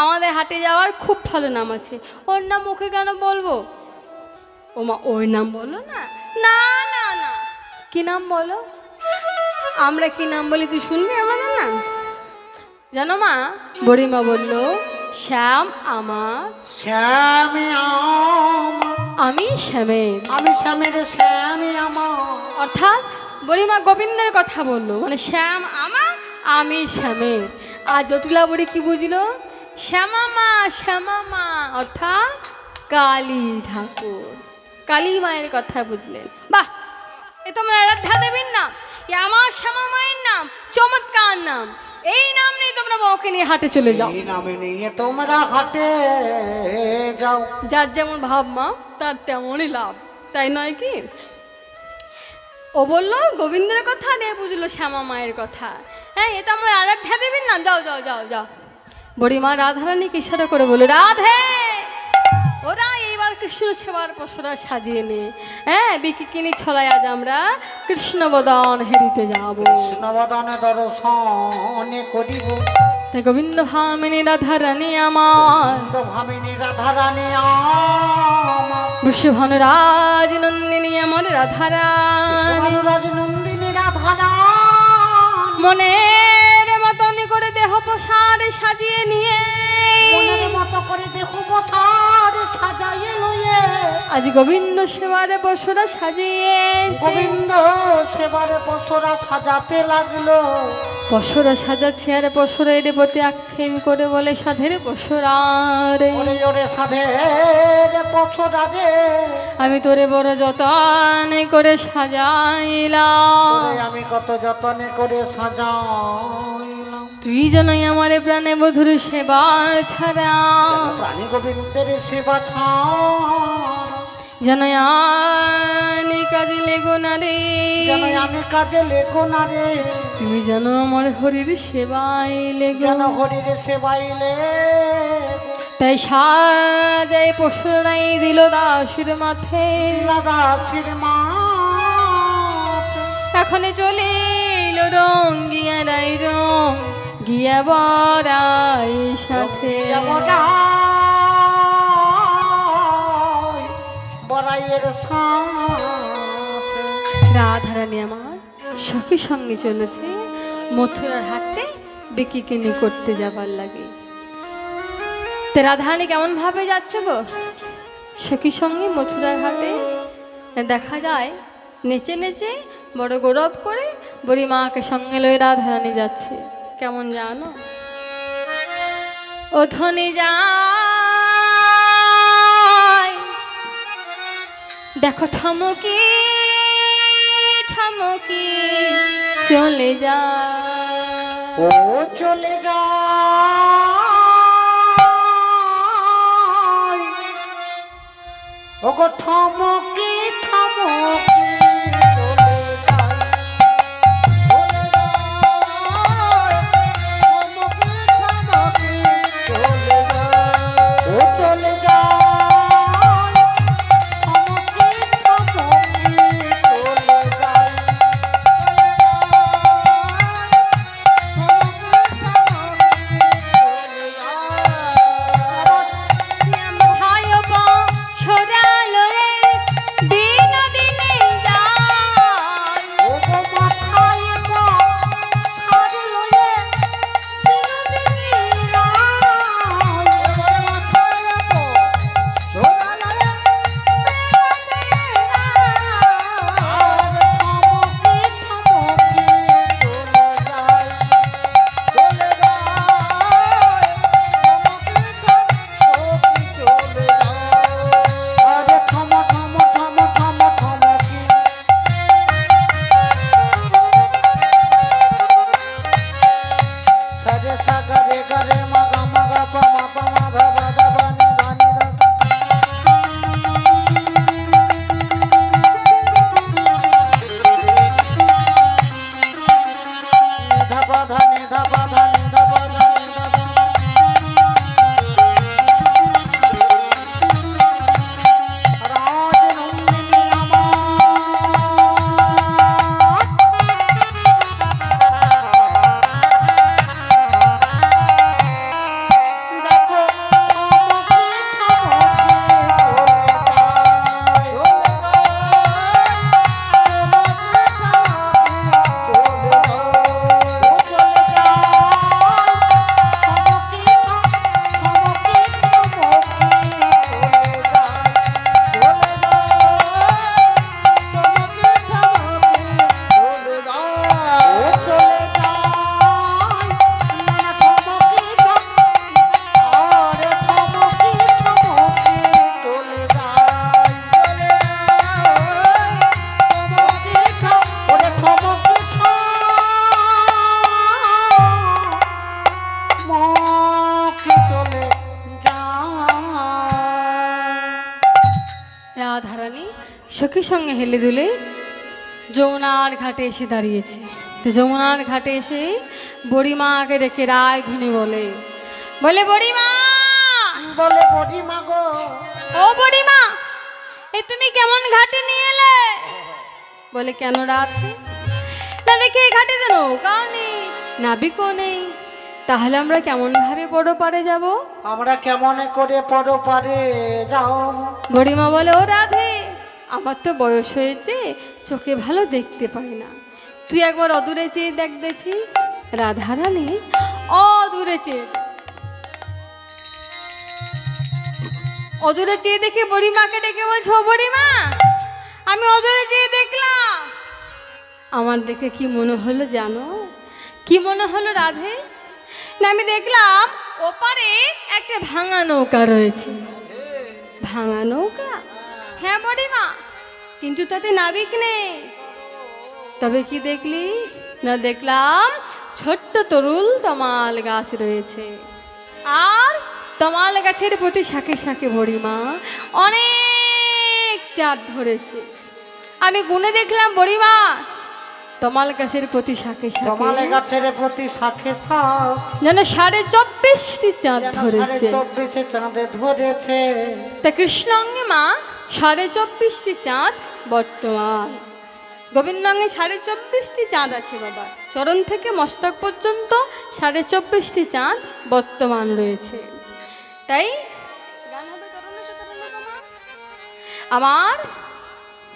আমাদের হাটে যাওয়ার খুব ভালো নাম আছে, ওর নাম মুখে কেন বলবো? ও মা, ওই নাম বলো না। না না না, কি নাম বলো? আমরা কি নাম বলি তুই শুনবি আমাদের নাম? জানো মা, বুড়িমা বলল, শ্যাম আমার, শ্যামে আমার, আমি শ্যামের। আমি শ্যামের, শ্যামে আমার। অর্থাৎ বুড়িমা গোবিন্দের কথা বললো, মানে শ্যাম আমার, আমি শ্যামের। আর জটিলা বুড়ি কি বুঝলো? শ্যামামা, শ্যামামা অর্থাৎ কালী ঠাকুর, কালী মায়ের কথা বুঝলেন। বাহ, এ তোমার আরাধ্যা দেবীর নাম, এ আমার শ্যামা মায়ের নাম, চমৎকার নাম। এই নাম নিয়ে তোমরা বউকে নিয়ে হাটে চলে যাও। এই নামে নিয়ে তোমরা হাটে যাও। যার যেমন ভাব মা, তার তেমনই লাভ, তাই নয় কি? ও বললো গোবিন্দের কথা, আর এ বুঝলো শ্যামা মায়ের কথা। হ্যাঁ, এটা আমার আরাধ্যা দেবীর নাম, যাও যাও যাও যাও। বুড়িমা রাধারানীকে ইশারা করে বলল, রাধে, ওরা এইবার কৃষ্ণ সেবার পশরা সাজিয়ে নে। হ্যাঁ, বিকিকিনি ছলায় আজ আমরা কৃষ্ণবদন হেরিতে যাব। কৃষ্ণবদনে দর্শনে করিব, তাই গোবিন্দ ভামিনী রাধারানী আমার, ভামিনী রাধারানী আমার, বৃষভন রাজ নন্দিনী আমার রাধারানী, রাজনন্দিনী রাধারানী, মনের মতন করে দেহ প্রসাদ সাজিয়ে নিয়ে, মনের মতো করে দেখো বসার সাজাইয়ে লয়ে, আজ গোবিন্দ সেবারে পশরা সাজিয়েছে। গোবিন্দ সেবারে পশরা সাজাতে লাগলো। পশরা সাজাচ্ছে আর পশরা এর প্রতি আক্ষেপ করে বলে, সাধের পশরা রে, ওরে ওরে সাধের পশরা রে, আমি তোরে বড় যতন করে সাজাইলাম, ওরে আমি কত যতনে করে সাজাইলাম। তুই জানাই আমার প্রাণে বধুর সেবা ছাড়া, প্রাণী গোবিন্দের সেবা ছাড়া জানাই আনি কাজে লেগো না রে, যেন আমি কাজে লেগো না রে, তুমি জানো আমার হরির সেবাই লেগো, যেন হরির সেবাইলে। তাই সাজাই পশরাই দিল দাসের মাথে, দাসির মা এখন চলিল রং গিয়া রাই রং গিয়া বরাই সাথে, বড়াইয়ের সাথে রাধারানী আমার সখী সঙ্গে চলেছে মথুরার হাটে বিকিকিনি করতে যাবার লাগে। তো রাধারানী কেমন ভাবে যাচ্ছে গো সখী সঙ্গে মথুরার হাটে? দেখা যায় নেচে নেচে বড় গৌরব করে বুড়ি মাকে সঙ্গে লয়ে রাধারানী যাচ্ছে। কেমন জানো? ও ধনী যায় দেখো ঠমকি ঠমকি চলে যা, ও চলে যা ও গো ঠমকি ঠমকি চলে যায়, চলে যায় ঠমকি ঠমকি চলে যায়, ও চলে যায় ঠমকি ঠমকি চলে যায়, সখীর সঙ্গে হেলে দুলে যমুনার ঘাটে এসে দাঁড়িয়েছে। তো যমুনার ঘাটে এসে বুড়িমাকে ডেকে রায় ধনী বলে বুড়িমা, বলে বুড়িমা গো, ও বুড়িমা, এ তুমি কেমন ঘাটে নিয়ে এলে? বলে কেন রাধে? না দেখে এই ঘাটে তো নৌকাও নেই, নাবিকও নেই, তাহলে আমরা কেমন ভাবে পড়ো পারে যাব? আমরা কেমন করে পড়ো পারে যাও? বুড়িমা বলে ও রাধে, আমার তো বয়স হয়েছে, চোখে ভালো দেখতে পাই না, তুই একবার অদূরে চেয়ে দেখ দেখি। রাধারানী অদূরে চেয়ে অদূরে চেয়ে দেখে বুড়িমাকে ডেকে বলছে ও বুড়িমা, আমি অদূরে চেয়ে দেখলাম, আমার দেখে কি মনে হলো জানো? কি মনে হলো রাধে? না আমি দেখলাম ওপারে একটা ভাঙা নৌকা রয়েছে। ভাঙা নৌকা? হ্যাঁ বুড়িমা, কিন্তু তাতে নাবিক নেই। তবে কি দেখলি? না দেখলাম ছোট্ট তরুল তমাল গাছ রয়েছে, আর তমাল গাছের প্রতি শাখে শাখে বুড়িমা অনেক চাঁদ ধরেছে। আমি গুনে দেখলাম বুড়িমা, তমাল গাছের প্রতি শাখে তমাল শাখে গাছের প্রতি শাখে শাখ যেন 24.5টি চাঁদ ধরেছে। 24 চাঁদে ধরেছে। তা কৃষ্ণাঙ্গে মা 24.5টি চাঁদ বর্তমান, গোবিন্দাঙ্গে 24.5টি চাঁদ আছে বাবা, চরণ থেকে মস্তক পর্যন্ত 24.5টি চাঁদ বর্তমান রয়েছে। তাই গান হবে তরুণ তরুণ তোমার। আমার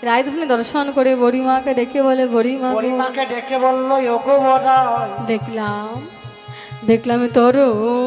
রায়ধনী দর্শন করে বুড়িমাকে ডেকে বলে বুড়িমা, বুড়িমাকে ডেকে বললো ওগো বড়াই, দেখলাম তরুণ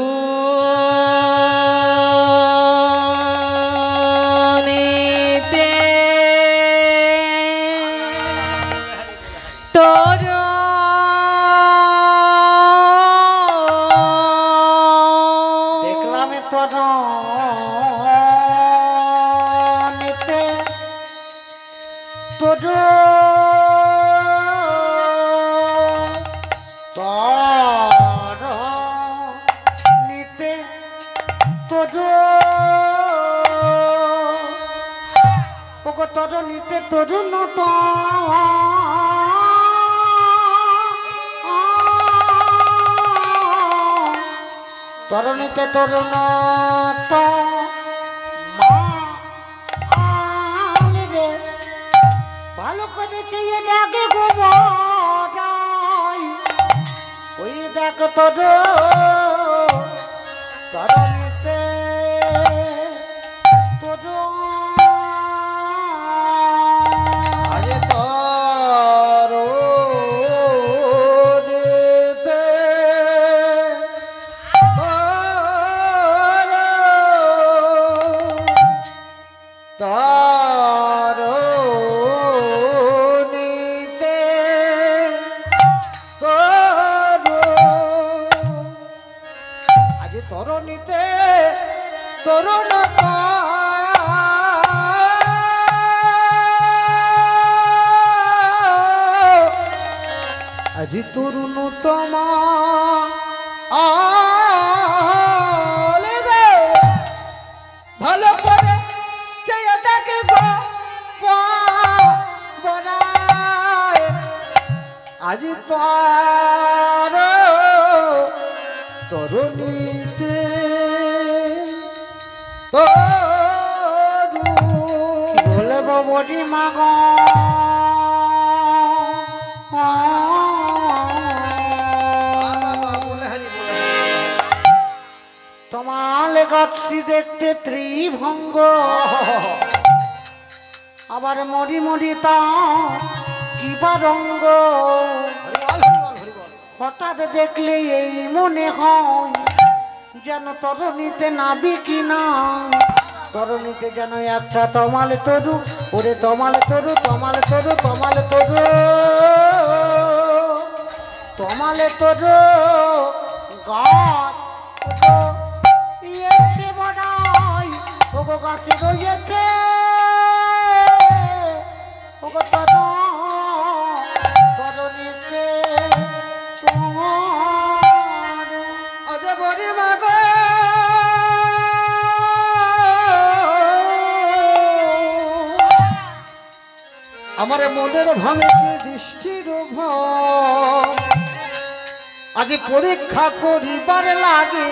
তরুণীতে তরুণ তরুণীতে তরুণ রে ভালো করেছে এ দেখে গোবরাই, ওই দেখ তরুণীতে তরুণ তরুণীতে তরুণ আজি তরুণ তোমা ভালো করে চেয়েটাকে আজি তার তরুণীতে বলে বড়ি মাগ তোমাল গাছটি দেখতে ত্রিভঙ্গ, আবার মরি মরি তা কিবা রঙ্গ, হঠাৎ দেখলে এই মনে হয় যেন তরুণীতে নাবি কিনা, তরুণীতে যেন একটা তমাল তরু, ওরে তমাল তরু তমাল তরু তমাল তরু তমাল তরু গাছ ইয়েছে বড়াই, ওগো গাছে রয়েছে ওগো তরুণীতে তোমার আজ বড়ি মাগ আমার মনের ভাঙে কি দৃষ্টির ভয়, আজ পরীক্ষা করিবার লাগে।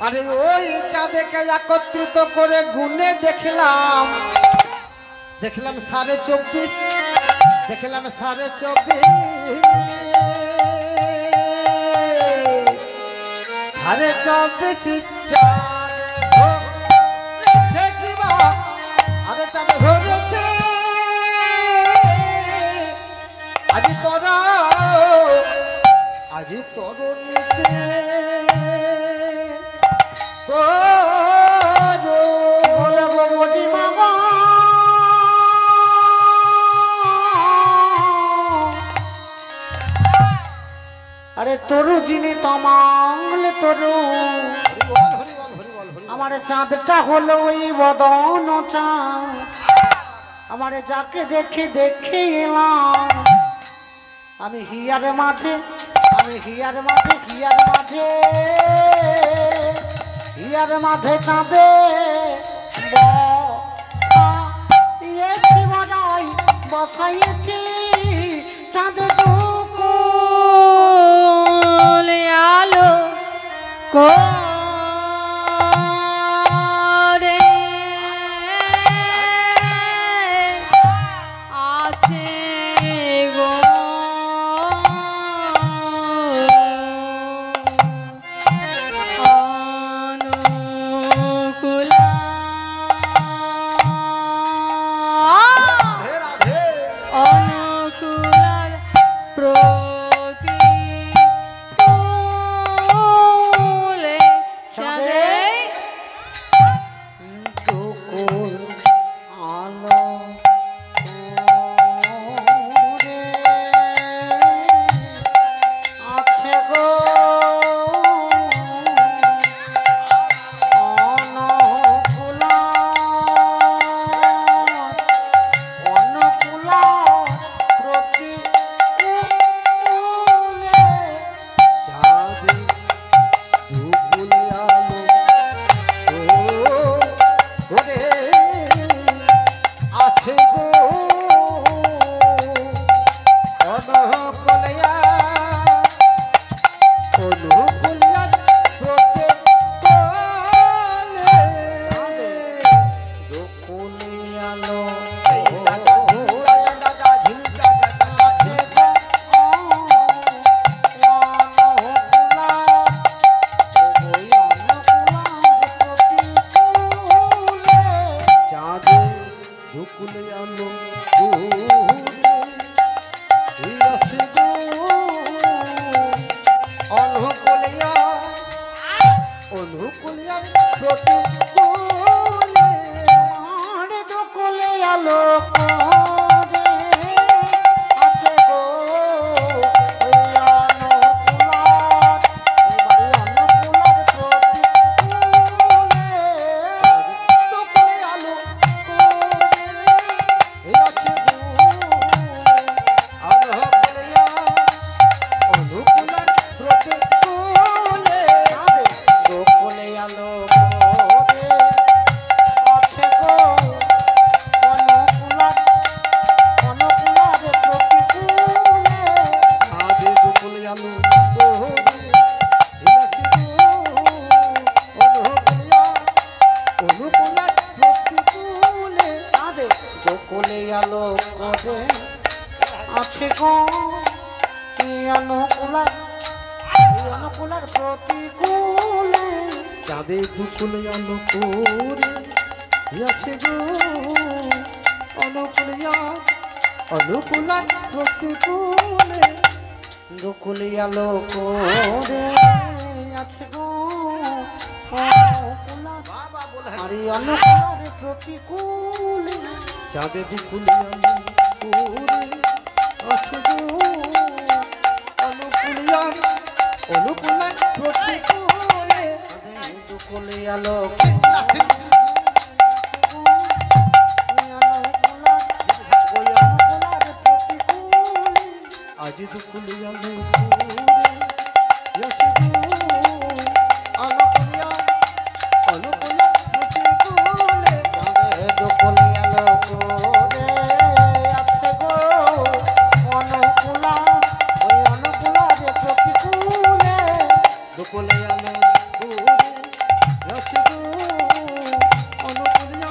আরে ওই চাঁদেকে একত্রিত করে গুনে দেখলাম, দেখলাম 24.5, দেখলাম 24.5, 24.5 চাঁদ ধরেছে কিবা, আরে চাঁদ ধরেছে আজি তোরা, আজি তরুণীতে আরে তরু যিনি তমাংলে তরু, আমার চাঁদটা হলো ওই বদন চাঁদ, আমার যাকে দেখে দেখে এলাম আমি হিয়ার মাঝে, আমি হিয়ার মাঝে, হিয়ার মাঝে, হিয়ার মাঝে চাঁদে বসাইছি চাঁদে দুকুল আলো করে আছে গো অনুকূলা অনুকূলার প্রতিকূলে চাঁদে দুকুল আলো করে আছে গো অনুকূলা, অনুকূলা প্রতিকূলে চাঁদে দুকুল আলো করে আছে গো অনুকূলিয়া, অনুকূলিয়া প্রতিকূলে দুকুলিয়া লো চাঁদে দুকুলে আলো আছে গো অনুকূলিয়া, অনুকূলিয়া প্রতিকূলে দুকুলে আলো করে আছে গো অনুকূলার, এবারে অনুকূলার প্রতিকূলে দুকুলে আলো করে আছে গো অনুকূলিয়া, অনুকূলার প্রতিকূলে দুকুলে আলো করে আছে গো অনুকূলার, অনুকূলার প্রতিকূলে চাঁদে দুকুলে আলো করে আছে গো অনুকূলিয়া, অনুকূলার প্রতিকূলে চাঁদে দুকুলে আলো করে আছে গো অনুকূলার, অনুকূলার প্রতিকূলে চাঁদে দুকুলে আলো করে আছে গো অনুকূলিয়া, অনুকূলার প্রতিকূলে দুকুলে আলো করে আছে গো অনুকূলার, আরে অনুকূলার প্রতিকূলে চাঁদে দুকুলে আলো করে আছে গো অনুকূলিয়া, অনুকূলার প্রতিকূলে দুকুলে আলো আজ দুকুলে আলো করে আছে গো অনুকূলিয়া, অনুকূলার প্রতিকূলে দুকুলে আলো করে দুকুলে আলো ঘুরে আসে গো অনুকূলিয়া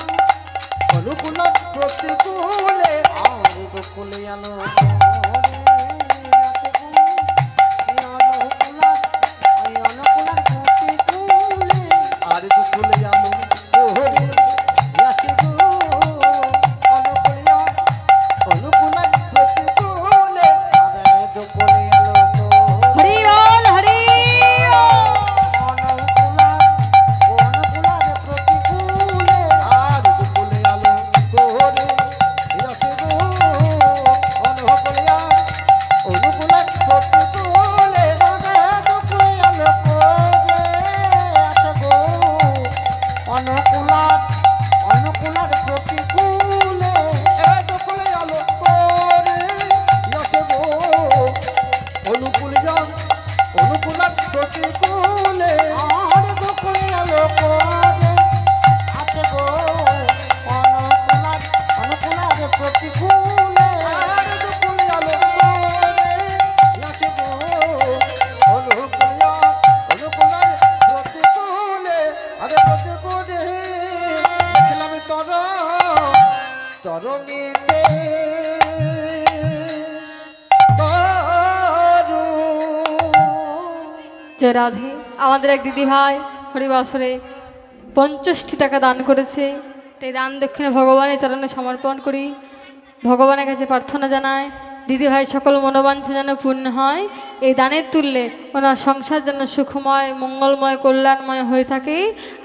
অনুকূল প্রতিকূলে আর দুকুলে আলো আর দুকুলে আলো ঘুরে আসে গো অনুকূলিয়া অনুকূল প্রতিকূলে দুকুলে আলো হরি বল হরি প্রতিকূলে আর দুকুলে আলো ঘুরে আসে গো অনুকূলিয়া অনুকূল প্রতিকূলে অনুকূলার অনুকূলার প্রতিকূলে দুকুলে আলো ঘুরে আসে গো অনুকূলিয়া অনুকূল প্রতিকূলে আর দুকুলে আলো করে আছে গো অনুকূলার অনুকূলার প্রতিকূলে আর দুকুলে আলো ঘুরে আসে গো অনুকূলিয়া অনুকূল প্রতিকূলে আরে প্রতিকূলে দেখলাম তরণীতে জয় রাধে। আমাদের এক দিদি ভাই হরিবাসরে 50টি টাকা দান করেছে, তাই দান দক্ষিণে ভগবানের চরণে সমর্পণ করি। ভগবানের কাছে প্রার্থনা জানায় দিদি ভাই সকল মনোবাঞ্ছা যেন পূর্ণ হয়। এই দানের তুললে ওনার সংসার যেন সুখময় মঙ্গলময় কল্যাণময় হয়ে থাকে,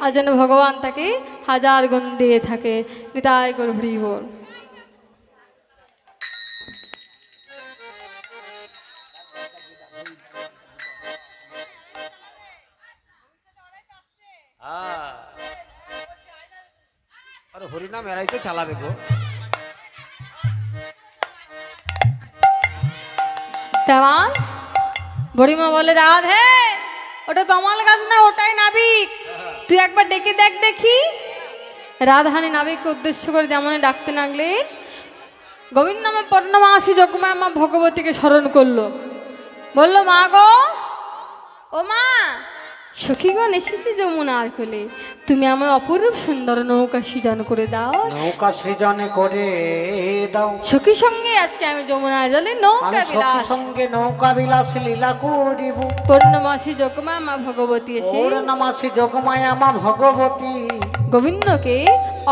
আর যেন ভগবান তাকে হাজার গুণ দিয়ে থাকে। নিতাই গৌর হরি বল। আরে হরিনাম এরাই তো চালাবে গো। তেমন বুড়িমা বলে রাধে ওটা তমাল গাছ না, ওটাই নাবিক, তুই একবার ডেকে দেখ দেখি। রাধারানী নাবিককে উদ্দেশ্য করে যেমন ডাকতে লাগলে গোবিন্দ আমার পূর্ণমাসী যোগমায় মা ভগবতীকে স্মরণ করলো। বলল মা গো, ও মা, সখীগণ এসেছে যমুনার কোলে, তুমি আমার অপরূপ সুন্দর নৌকা সৃজন করে দাও। নৌকা সৃজন করে দাও। সখী সঙ্গে আজকে আমি যমুনার জলে নৌকা আমি সখীর বিলাস। সঙ্গে নৌকা বিলাস লীলা করিব। পূর্ণমাসী যোগমায় মা ভগবতী এসে পূর্ণমাসী যোগমায়া মা ভগবতী গোবিন্দকে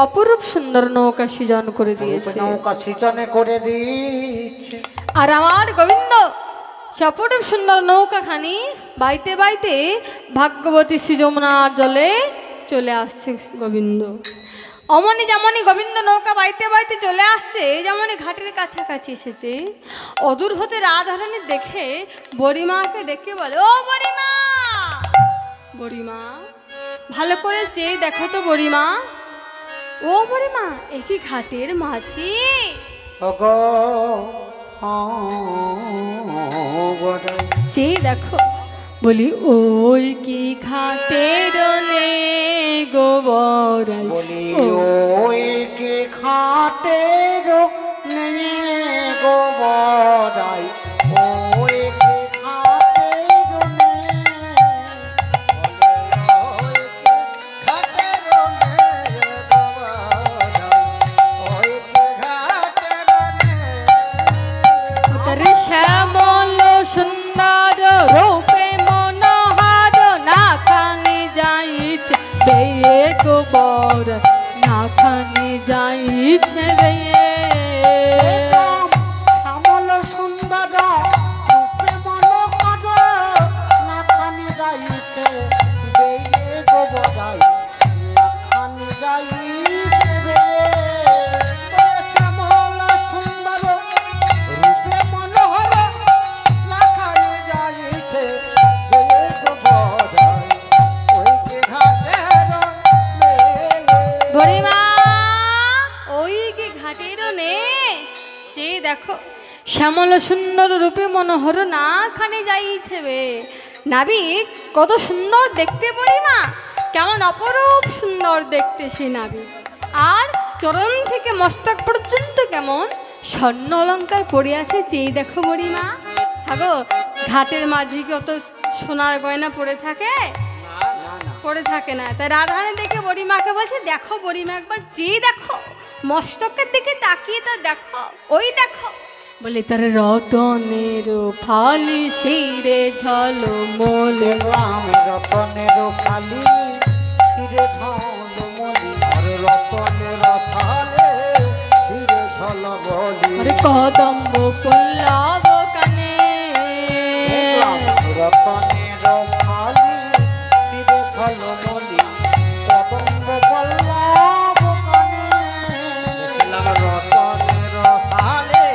অপরূপ সুন্দর নৌকা সৃজন করে দিয়েছে। নৌকা সৃজনে করে দিয়েছে। আর আমার গোবিন্দ সে অপরূপ সুন্দর নৌকাখানি বাইতে বাইতে ভাগ্যবতী শ্রী যমুনার জলে চলে আসছে গোবিন্দ। অমনি যেমনই গোবিন্দ নৌকা বাইতে বাইতে চলে আসছে, যেমনই ঘাটের কাছাকাছি এসেছে, অদূর হতে রাধারানী দেখে বড়িমাকে ডেকে বলে, ও বড়িমা, বড়িমা ভালো করে চেয়ে দেখো তো বড়িমা। ও বড়িমা, একই ঘাটের মাঝি। ওগো চেয়ে দেখো, বলি ওই কি ঘাটের নে গোবরাই। বলি ওই কে খাটের নেই গোবরাই। ওই কে খাটের নেই। তারে শ্যামল সুন্দর রূপে মনোহর, না খানি যাইছে রে গোবর, না খানি যাইছে রে। শ্যামল সুন্দর রূপে মনোহর, না খানি যাইছে রে গোবরাই, না খানি যাইছে রে। শ্যামল সুন্দর রূপে মনোহর লাখানি যাইছে ওই কে ঘাটের বড়িমা ওই কি ঘাটের নে, চেয়ে দেখো শ্যামল সুন্দর রূপে মনোহর, না খানি যাইছে বে। নাবিক কত সুন্দর দেখতে বড়িমা, কেমন অপরূপ সুন্দর দেখতে সেই নাবিক। আর চরণ থেকে মস্তক পর্যন্ত কেমন স্বর্ণ অলঙ্কার পড়ে আছে, চেয়ে দেখো বড়িমা। হাগো ঘাটের মাঝি কত সোনার গয়না পরে থাকে? পরে থাকে না। তাই রাধারানী দেখে বুড়িমাকে বলছে, দেখো বুড়িমা, একবার চেয়ে দেখো, মস্তকের দিকে তাকিয়ে তা দেখো, ওই দেখো। বলে তার রতনের ফালি শিরে ঝলমল। দেখলাম রতনের ফালি শিরে ঝলমলি, আর রতনের ফালে শিরে ঝলমলি। আরে কদম্ব পল্লব কানে। দেখলাম রতনের ফালি শিরে ঝলমলি, কদম্ব পল্লব কানে। দেখলাম রতনের ফালে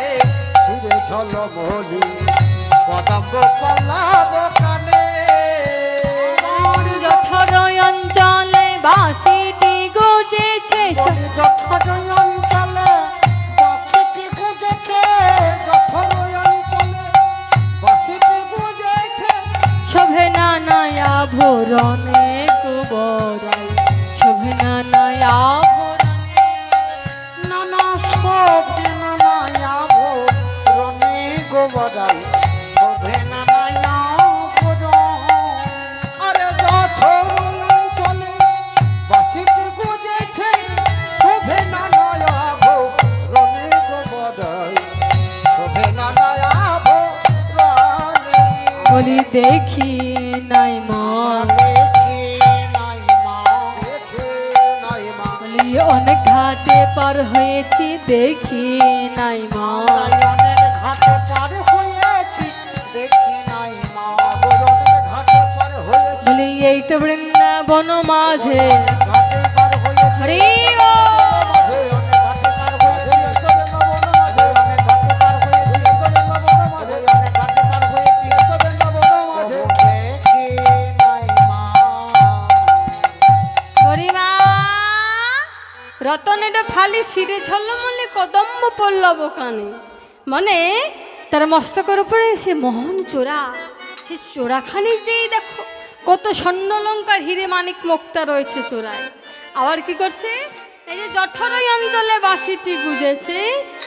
শিরে ঝলমলি, কদম্ব পল্লব কানে। জঠর অঞ্চলে বাঁশিটি গুজেছে, জঠর অঞ্চলে বাঁশিটি গুজেছে, জঠর অঞ্চলে বাঁশিটি গুজেছে। শোভে নানায় আভরণে কুবরাই, শোভে নানায় আভরণে। নানা শোভে নানায় আভরণে গোবরাই, শোভে নানায় আভরণ। আরে জঠর অঞ্চলে বাঁশিটি গুজেছে, শোভে নানায় আভরণে গোবরাই, শোভে নানায় আভরণে। বলি দেখি নাই মা, দেখি নাই মা, দেখি নাই মা। বলি অনেক ঘাটে পার হয়েছি, দেখি নাই মা। অনেক ঘাটে পার হয়েছি, দেখি নাই মা। অনেক ঘাটে পার হয়েছি, বলি এই তো বৃন্দাবন মাঝে। ঘাটে পার হয়েছি, হরি ও মাঝে অনেক ঘাটে পার হয়েছি, মাঝে অনেক ঘাটে পার হয়েছি, মাঝে অনেক ঘাটে পার হয়েছি, মাঝে দেখি নাই মা। হরিমা রতনের ফালি শিরে ঝলমলে, কদম্ব পল্লব কানে। মানে তার মস্তকের উপরে সে মোহন চোরা, সে চোরাখানি যেই দেখো কত স্বর্ণলঙ্কার হিরে মানিক মুক্তা রয়েছে চোরায়। আবার কি করছে, এই যে জঠরই অঞ্চলে বাঁশিটি গুজেছে,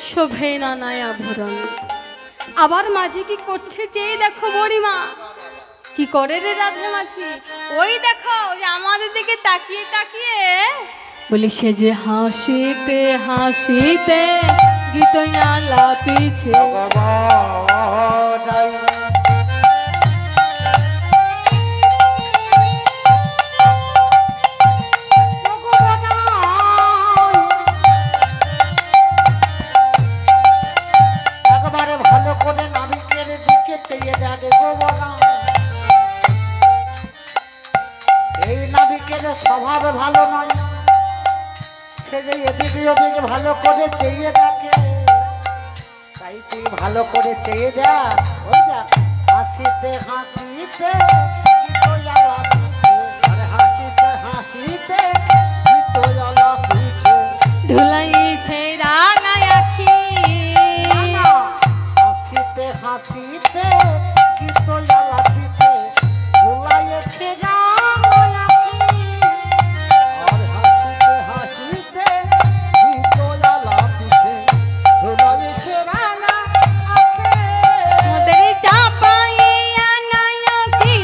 শোভে নানায় আভরণে। আবার মাঝি কি করছে যেই দেখো বুড়িমা। কি করে রে রাধে মাঝি? ওই দেখো, যে আমাদের দিকে তাকিয়ে তাকিয়ে বলি সে যে হাসিতে হাসিতে গীতয়া লাপিছে। ভগবানাই একবারে ভালো করে নাবিকের দিকে চেয়ে দেখে গোবরা। এই নাবিকের স্বভাব ভালো নয়, সে যে এদিক ওদিক ভালো করে চেয়ে দেখে। তাই তুই ভালো করে চেয়ে দেখ, ওই দেখ হাসিতে হাসিতে গীতয়ালা পিছে, আরে হাসিতে হাসিতে গীতয়ালা পিছে। ধুলাইছে রাঙায় আখি, হাসিতে হাসিতে গীতয়ালা পিছে, ভুলাইছে রাঙায়াকি। আর হাসিতে হাসিতে গীতয়ালা পিছে, ভুলাইছে রাঙায়াকি। মোদের চাপাইয়া নায়কি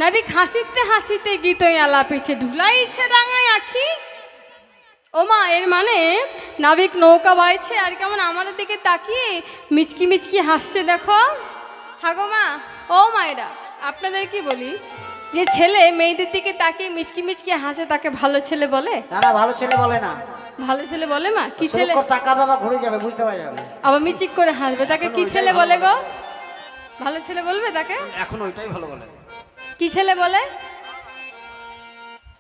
নাবিক হাসিতে হাসিতে গীতই আলাপিছে ঢুলাইছে রাঙায় আখি। ও মা, এর মানে নাবিক নৌকা বাইছে আর কেমন আমাদের দিকে তাকিয়ে মিচকি মিচকি হাসছে দেখো। হাগো মা, ও মায়েরা, আপনাদের কি বলি, যে ছেলে মেয়েদের দিকে তাকিয়ে মিচকি মিচকি হাসে তাকে ভালো ছেলে বলে? না না, ভালো ছেলে বলে না। ভালো ছেলে বলে মা? কি ছেলে? টাকা বাবা ঘুরে যাবে, বুঝতে পারা যাবে। আবার মিচিক করে হাসবে, তাকে কি ছেলে বলে গো? ভালো ছেলে বলবে তাকে? এখন ওইটাই ভালো বলে। কি ছেলে বলে?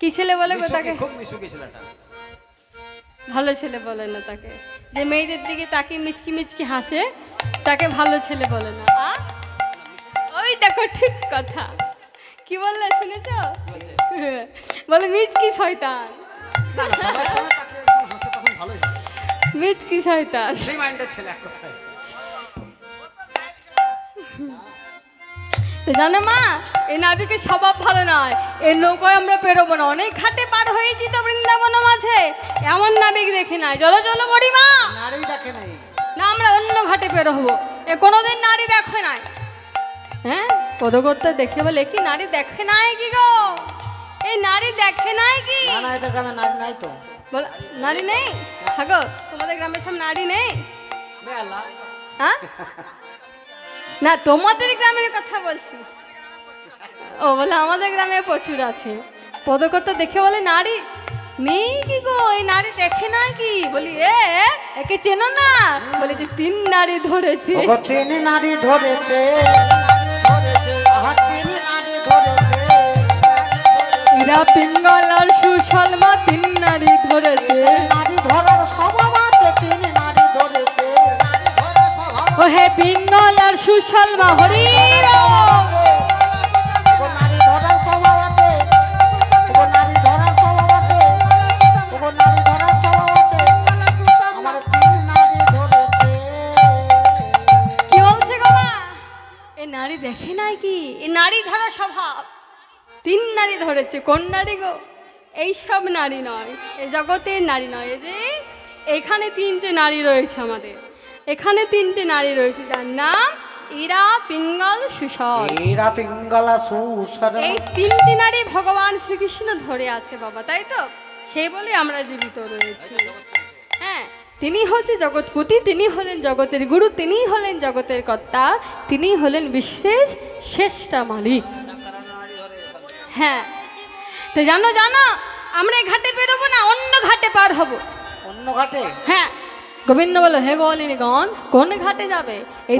কি ছেলে বলে গো তাকে? খুব মিশুকে ছেলেটা। ভালো ছেলে বলে না তাকে। যে মেয়েদের দিকে তাকিয়ে মিচকি মিচকি হাসে তাকে ভালো ছেলে বলে না। ওই দেখো, ঠিক কথা। কি বললে শুনেছ? বলে মিচকি শয়তান। না না, সবাই সবাই তাকে একদম হাসে তখন ভালোই হয়। মিচকি শয়তান। ফ্রি মাইন্ডের ছেলে এক কথায়। তো জানো মা, এই নাবিকের স্বভাব ভালো নয়। এই নৌকায় আমরা পেরোবো না। অনেক ঘাটে পার হয়েছি তো বৃন্দাবন মাঝে, এমন নাবিক দেখি নাই। চলো চলো বড়িমা। নারী দেখে নাই। না, আমরা অন্য ঘাটে বেরোবো। এ কোনোদিন নারী দেখে নাই। হ্যাঁ, পদকর্তা দেখে বলে কি নারী দেখে নাই কি গো? এই নারী দেখে নাই কি? না না, এদের গ্রামে নারী নাই তো। বল, নারী নেই? হাগো, তোমাদের গ্রামের সব নারী নেই? হ্যাঁ, না তোমাদের গ্রামের কথা বলছি। ও বলে আমাদের গ্রামে প্রচুর আছে। পদকর্তা দেখে বলে নারী নেই কি গো? এই নারী দেখে না কি? বলি একে চেনো না? বলে যে 3 নারী ধরেছে। 3 নারী ধরেছে, 3 নারী ধরেছে। এরা পিঙ্গল আর সুশলমা 3 নারী ধরেছে। নারী ধরার স্বভাব আছে, 3 নারী ধরেছে। ও হে পিঙ্গল আর সুশলমা হরি রাম। নারী ধরার স্বভাব আছে, নারী ধরার স্বভাব আছে, নারী ধরার স্বভাব আছে। আমার 3 নারী ধরেছে। কি বলছে গো মা? এই নারী দেখে নাই কি? এই নারী ধরা স্বভাব। 3 নারী ধরেছে। কোন নারী গো? এই সব নারী নয়, এই জগতের নারী নয়। এই যে এখানে 3টে নারী রয়েছে আমাদের। এখানে 3টে নারী রয়েছে, যার নাম ইরা, পিঙ্গল, সুশল। এরা পিঙ্গলা সুসর। এই 3টি নারী ভগবান শ্রীকৃষ্ণ ধরে আছে বাবা, তাই তো? সেই বলে আমরা জীবিত রয়েছি। হ্যাঁ, তিনি হচ্ছে জগৎপতি, তিনি হলেন জগতের গুরু, তিনি হলেন জগতের কর্তা, তিনি হলেন বিশ্বের শ্রেষ্ঠ মালিক। হ্যাঁ, তো জানো জানো, আমরা এই ঘাটে বেরোবো না, অন্য ঘাটে পার হব। অন্য ঘাটে? হ্যাঁ, গোবিন্দ বলো হে গোয়ালিনীগণ, কোন ঘাটে যাবে? এই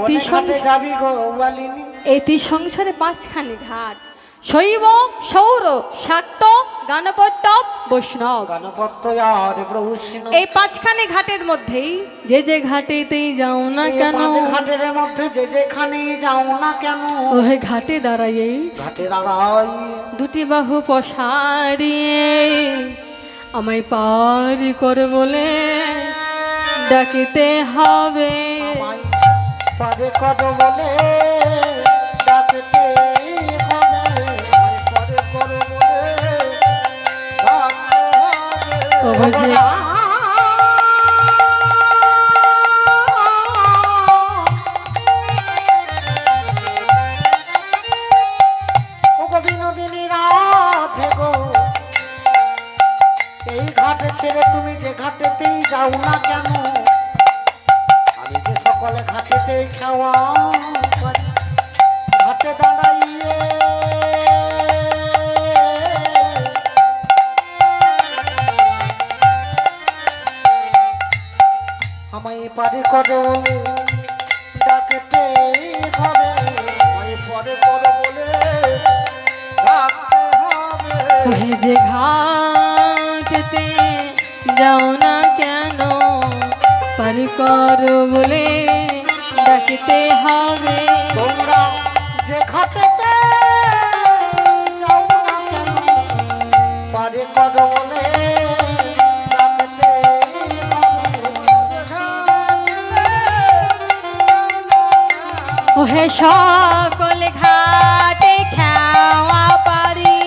যাবি গো গোয়ালিনী? এই সংসারে 5খানি ঘাট। শৈব, সৌর, শাক্ত, গণপত্য, বৈষ্ণব। গণপত্য আর বৈষ্ণব। এই 5খানি ঘাটের মধ্যেই যে যে ঘাটেতেই যাও না কেন, 5 ঘাটের মধ্যে যে যেখানে যাও না কেন, ওহে ঘাটে দাঁড়াইয়ে, ঘাটে দাঁড়াই 2টি বাহু পসারিয়ে আমায় পার করে বলে ডাকিতে হবে। আমায় পারে কর বলে ডাকতে হবে, আমায় পারে কর বলে ডাকতে হবে। ওগো যে ওগো বিনোদিনী রাধে গো, এই ঘাটে ছেড়ে তুমি যে ঘাটেতেই যাও না কেন, আমি যে সকলে ঘাটেতেই খাওয়া পারি, ঘাটে দাঁড়াইয়ে আমায় পারে করো ডাকতে হবে, আমায় পারে করো বলে ডাকতে হবে। ওহে যে ঘাটেতে যাও না কেন, পার করো বলে ডাকিতে হবে। তোমরা যে ঘাটেতে যাও না কেন, পারে কর বলে ডাকতে হবে। ওহে সকল ঘাটে খাওয়া পারি,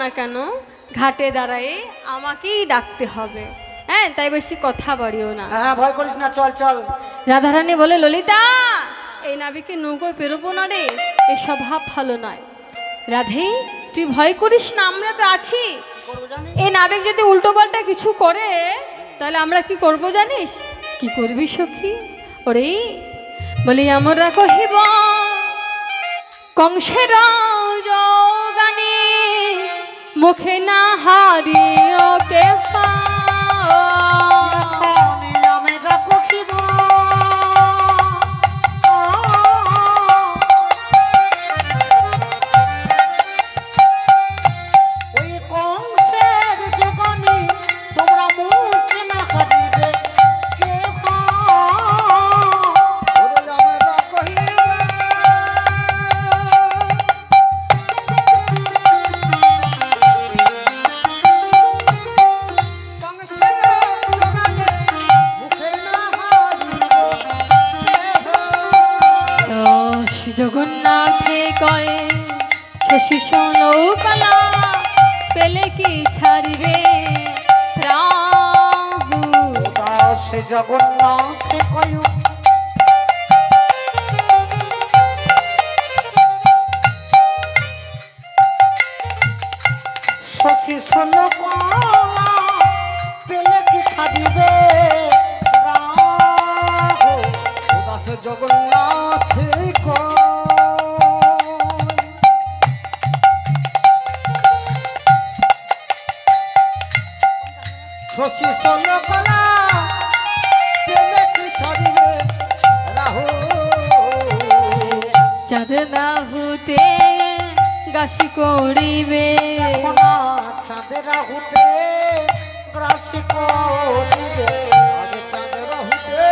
না কেন ঘাটে দাঁড়ায় আমাকেই ডাকতে হবে। হ্যাঁ, তাই বেশি কথা বাড়িও না। হ্যাঁ ভয় করিস না, চল চল। রাধারানী বলে, ললিতা এই নাবিকে নৌকোয় পেরোবো না রে, এই স্বভাব ভালো নয়। রাধে তুই ভয় করিস না, আমরা তো আছি। এই নাবিক যদি উল্টো পাল্টা কিছু করে তাহলে আমরা কি করব জানিস? কি করবি সখী? ওরে বলি আমরা কহিব কংসের যোগানে মুখে না হারিও কে জগন্নাথে কয়ে শশী নৌকলা পেলে কি ছাড়বে রাহু। সে জগন্নাথে কয় শশী নৌকলা পেলে কি ছাড়বে রাহু। সে জগন্নাথে কয় শশী নৌকলা পেলে কি ছাড়বে রাহু। চাঁদ রাহুতে গাছি করিবে, চাঁদের রাহুতে গাছি করিবে, চাঁদের রাহুতে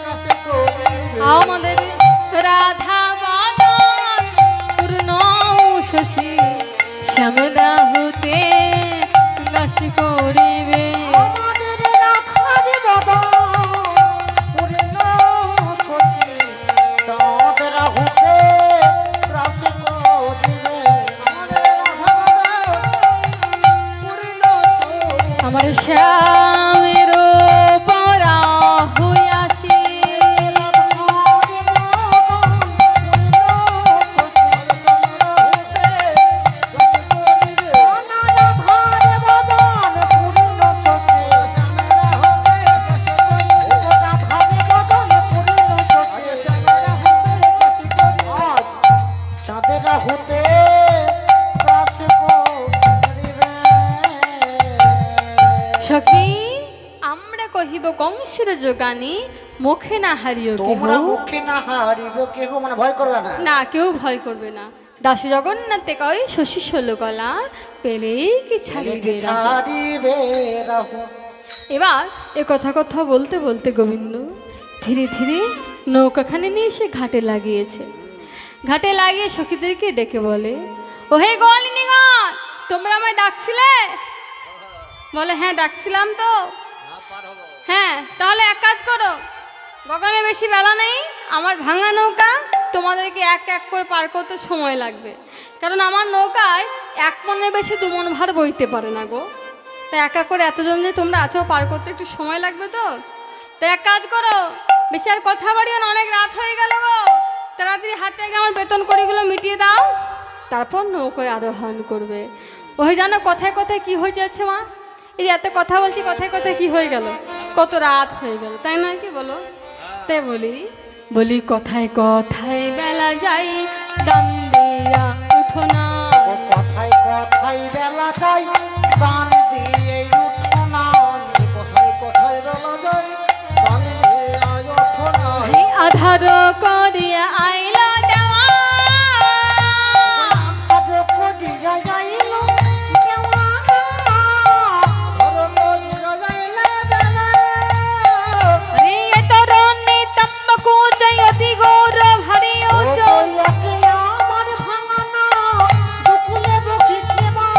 গাছি করিবে। আমাদের রাধা বাদন পূর্ণ শশী শ্যাম রাহুতে গাছি করিবে। আমাদের রাধার বাদন পূর্ণ শশী চাঁদ রাহুতে গাছি করিবে। আমার শ্যামের পরা হইয়াছি, চাঁদের রাহুতে গাছি করিবে। সখী আমরা কহিব কংসের যোগানি মুখে না হারিও কেহ। তোমরা মুখে না হারিব কেহ, মানে ভয় করবে না। না, কেউ ভয় করবে না। দাসী জগন্নাথে কয় শশী ষোলকলা পেলেই কি ছাড়িবে রাহু। ছাড়িবে রাহু। এবার এ কথা বলতে বলতে গোবিন্দ ধীরে ধীরে নৌকাখানে নিয়ে এসে ঘাটে লাগিয়েছে। ঘাটে লাগিয়ে সখীদেরকে ডেকে বলে, ও হে গোয়ালিনীগণ, তোমরা আমায় ডাকছিলে? বলে, হ্যাঁ ডাকছিলাম তো। হ্যাঁ, তাহলে এক কাজ করো, গগনে বেশি বেলা নেই, আমার ভাঙা নৌকা তোমাদেরকে এক এক করে পার করতে সময় লাগবে। কারণ আমার নৌকায় 1 মনের বেশি 2 মন ভার বইতে পারে না গো। তাই এক এক করে এতজন যে তোমরা আছো পার করতে একটু সময় লাগবে তো। তাই এক কাজ করো, বেশি আর কথা বাড়িও না, অনেক রাত হয়ে গেল গো। তাড়াতাড়ি হাতে আগে আমার বেতন কড়িগুলো মিটিয়ে দাও, তারপর নৌকায় আরোহণ করবে। ওই জানো কথায় কথায় কি হয়ে যাচ্ছে মা? এই যে এত কথা বলছি, কথায় কথায় কি হয়ে গেল, কত রাত হয়ে গেল, তাই নয় কি বলো? তাই বলি কথায় কথায় বেলা যাই, দান দিয়া উঠো না। কথায় কথায় বেলা যাই, দান দিয়ে উঠো না। কথায় কথায় বেলা যাই, দান দিয়ে উঠো না। আধার করিয়া আইলা দেওয়া, আধার করিয়া যাইল দেওয়া, আধার করিয়া যাইল দেওয়া। রে তরুণী তম্বাকু চাই অতি গৌর ভারী উচ্চ। আমার ভাঙানা দুকুলে বকিতে মা,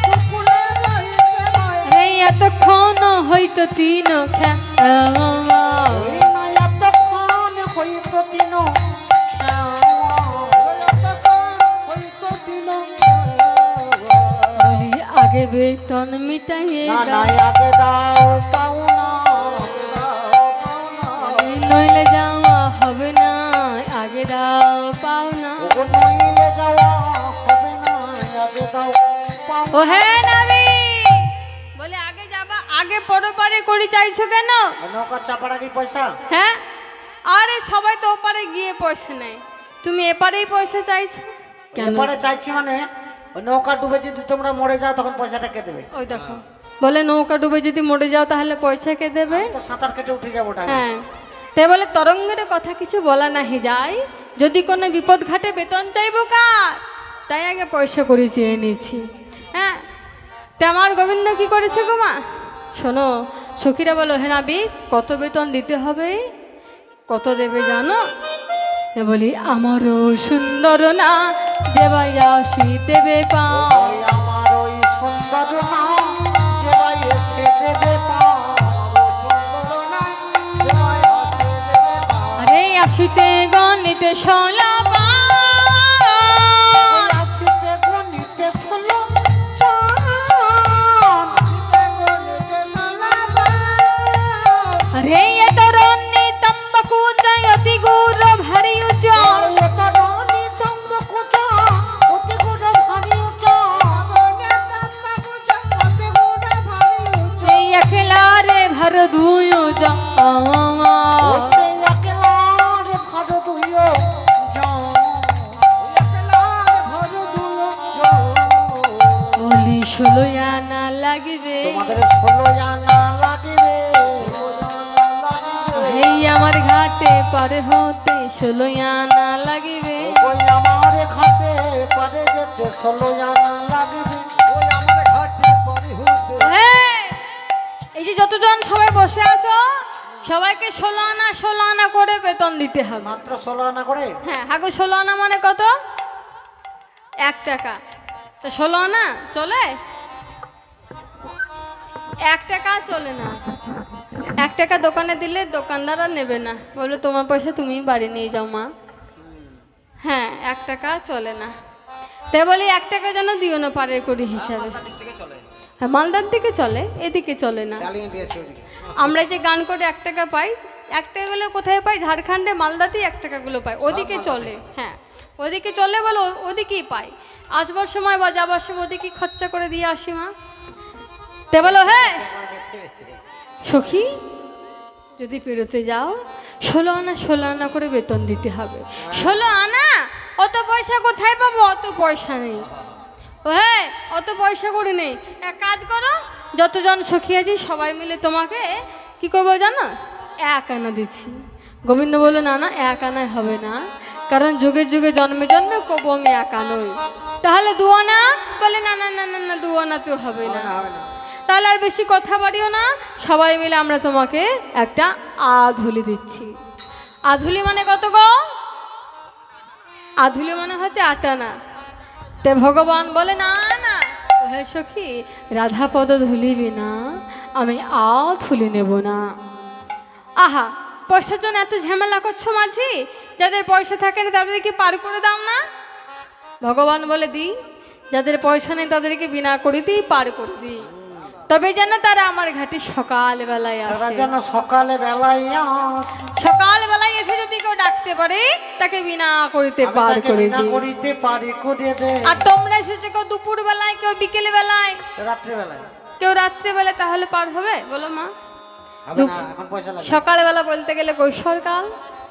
দুকুলে বকিতে মা। রে এতক্ষণ হইতো তিন খেলা, এতক্ষণ হইতো তিন খেলা, এতক্ষণ হইতো তিন আগে বেতন মিটাইয়ে না না দাও, আগে দাও পাও না নইলে যাওয়া হবে না, আগে দাও পাও না। ওগো নইলে যাওয়া হবে না আগে দাও পাও ও হ্যাঁ নাবি বলে আগে যাবা, আগে পরপারে করি চাইছো কেন? নৌকা চাপার আগে পয়সা হ্যাঁ আরে সবাই তো ওপারে গিয়ে পয়সা নেয়, তুমি এপারেই পয়সা চাইছো কেন? এবারে চাইছি মানে ওই নৌকা ডুবে যদি তোমরা মরে যাও তখন পয়সাটা কে দেবে? ওই দেখো বলে নৌকা ডুবে যদি মরে যাও তাহলে পয়সা কে দেবে? তো সাঁতার কেটে উঠে যাবো টাকা। হ্যাঁ তাই বলে তরঙ্গের কথা কিছু বলা নাহি যায়, যদি কোনো বিপদ ঘাটে বেতন চাইবো কার, তাই আগে পয়সা করে চেয়ে নিয়েছি। হ্যাঁ তা আমার গোবিন্দ কি করেছে গো মা? শোনো সখীরা বলো, হে নাবিক কত বেতন দিতে হবে, কত দেবে জানো? এ বলি আমারও সুন্দর না দেবাই আসি দেবে পা, ওই আমার ওই সুন্দর না যে ভাই এসে দেবে পাও, সুন্দর না যে ভাই এসে দেবে পাও। আরে আসিতে গণিতে সলাবা, ওই আসিতে গণিতে ষোলো পান, গণিতে ষোলো পান। আরে এ তরুণী তম্বাকু জয়তি গুর ভারী উচ্চ, এই তো রনি চম্বকুচা, অতি গুড় ভারী উঁচা। সেই একলা রে ভর ধুয়ো যা, ওতে একলার ভর দুইও যাও, একলার ভর দুইও যাও। বলি ষোলো আনা লাগবে, তোমাদের 16 আনা লাগিবে, এই আমার ঘাটে পারে হতে 16 আনা লাগবে। ওই আমার ঘাটে পারে যেতে 16 আনা লাগিবে, ওই আমার ঘাটে পারে হতে। হ্যাঁ, এই যে যতজন সবাই বসে আছো সবাইকে 16 আনা করে বেতন দিতে হবে। মাত্র 16 আনা করে? হ্যাঁ হাগো 16 আনা মানে কত? 1 টাকা। তো 16 আনা চলে? 1 টাকা চলে না। 1 টাকা দোকানে দিলে দোকানদার আর নেবে না, বলবে তোমার পয়সা তুমি বাড়ি নিয়ে যাও মা। হ্যাঁ 1 টাকা চলে না, তাই বলি 1 টাকা যেন দিও না পারে করি হিসাবে। হ্যাঁ মালদার দিকে চলে, এদিকে চলে না। চালিয়ে দিয়েছে ওদিকে। আমরা যে গান করে 1 টাকা পাই, 1 টাকাগুলো কোথায় পাই? ঝাড়খণ্ডে মালদাতেই 1 টাকাগুলো পাই, ওদিকে চলে। হ্যাঁ ওদিকে চলে বলো, ওদিকেই পাই। আসবার সময় বা যাবার সময় ওদিকে খরচা করে দিয়ে আসি মা। তে বলো হ্যাঁ সখী যদি পেরোতে যাও 16 আনা করে বেতন দিতে হবে। 16 আনা অত পয়সা কোথায় পাবো? অত পয়সা নেই। ও হ্যাঁ অত পয়সা করে নেই, এক কাজ করো যতজন সখী আছি সবাই মিলে তোমাকে কি করবো জানো? 1 আনা দিচ্ছি। গোবিন্দ বললো না না 1 আনায় হবে না, কারণ যুগে যুগে জন্মে জন্মে কবু আমি 1 আনই। তাহলে 2 আনা? বলে না না না না না 2 আনা তো হবে না। তাহলে আর বেশি কথা বাড়িও না, সবাই মিলে আমরা তোমাকে একটা আধুলি দিচ্ছি। আধুলি মানে কত গো? আধুলি মানে হচ্ছে 8 আনা। তে ভগবান বলে না না হে সখী রাধাপদ ধুলিবি না, আমি আধুলি নেব না। আহা পয়সার জন্য এত ঝামেলা করছো মাঝি, যাদের পয়সা থাকে না তাদেরকে পার করে দাও না। ভগবান বলে দিই যাদের পয়সা নেই তাদেরকে বিনা করিতেই পার করে দিই, তবে যেন তারা আমার ঘাটে সকালবেলায় তারা আসে। যেন সকালে বেলায় আসে, সকালবেলায় এসে যদি কেউ ডাকতে পারে তাকে বিনা করিতে আমি পার তাকে করে বিনা দিই। করিতে পারি করে দে। আর তোমরা এসেছো কেউ দুপুর বেলায়, কেউ বিকেল বেলায়, রাত্রি বেলায় কেউ রাত্রে বেলায়, তাহলে পার হবে বলো মা? হবে না, এখন পয়সা লাগে। সকালবেলা বলতে গেলে কৈশোরকাল,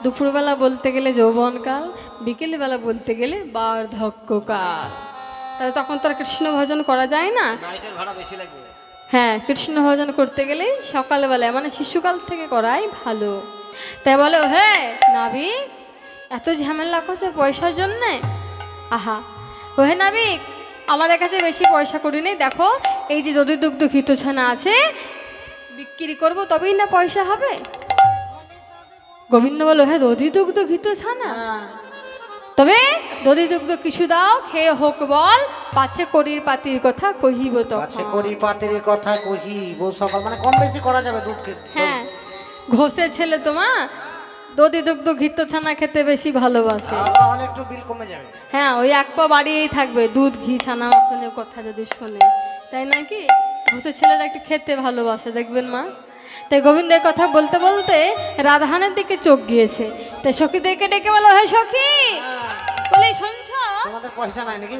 দুপুরবেলা বলতে গেলে যৌবনকাল, বিকেলবেলা বলতে গেলে বার্ধক্যকাল। তাহলে তখন তো আর কৃষ্ণ ভজন করা যায় না। নাইটের ভাড়া বেশি লাগবে। হ্যাঁ কৃষ্ণ ভজন করতে গেলে সকালবেলায় মানে শিশুকাল থেকে করাই ভালো। তাই বলো হ্যাঁ নাবিক এত ঝামেলা করছো পয়সার জন্যে। আহা ও হে নাবিক আমাদের কাছে বেশি পয়সা করি নেই, দেখো এই যে দধি দুগ্ধ ঘিত ছানা আছে বিক্রি করবো তবেই না পয়সা হবে। গোবিন্দ বলো হ্যাঁ দধি দুগ্ধ ঘিত ছানা, হ্যাঁ, তবে দধি দুগ্ধ কিছু দাও খেয়ে হোক বল, পাছে করির পাতির কথা কহিব আছে তখন। করি পাতের কথা কহি বউ সকাল মানে কম বেশি করা যাবে দুধ খেতে। হ্যাঁ ঘষে ছেলে তোমা দধি দুগ্ধ ঘিত ছানা খেতে বেশি ভালোবাসে। তাহলে একটু বিল কমে যাবে। হ্যাঁ ওই 1 পা বাড়িয়েই থাকবে দুধ ঘি ছানা মাখনের কথা যদি শোনে। তাই নাকি? ঘোষের ছেলেরা একটু খেতে ভালোবাসে দেখবেন মা। তাই গোবিন্দের কথা বলতে বলতে রাধাহানের দিকে চোখ গিয়েছে। তাই সখীদেরকে ডেকে বলো, হে সখী, বলে শুনছ? তোমাদের পয়সা নাই নাকি?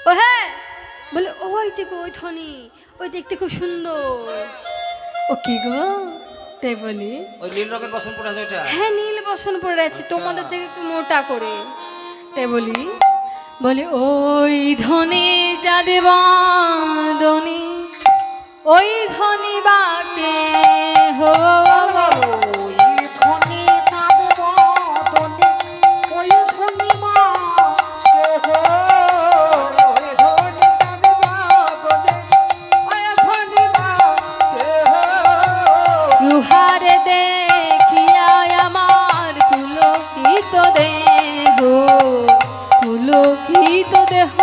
ও হ্যাঁ, বলে ওই যে গো, ওই ধনী, ওই দেখতে খুব সুন্দর। ও কি গো? তাই বলি ওই নীল রঙের বসন পড়ে আছে ওটা। হ্যাঁ, নীল বসন পরে আছে, তোমাদের থেকে একটু মোটা করে। তাই বলি ওই ধনী যাদের বাঁধনি, ওই ধনী বাকে হো। ওই ধনী কাঁদে বদনে, ওই ধনী মা কে গো? ওই ধনী কাঁদে বদনে, ওই ধনী মা কে গো? ইহারে দেখিয়া আমার পুলকিত দেহ, পুলকিত দেহ।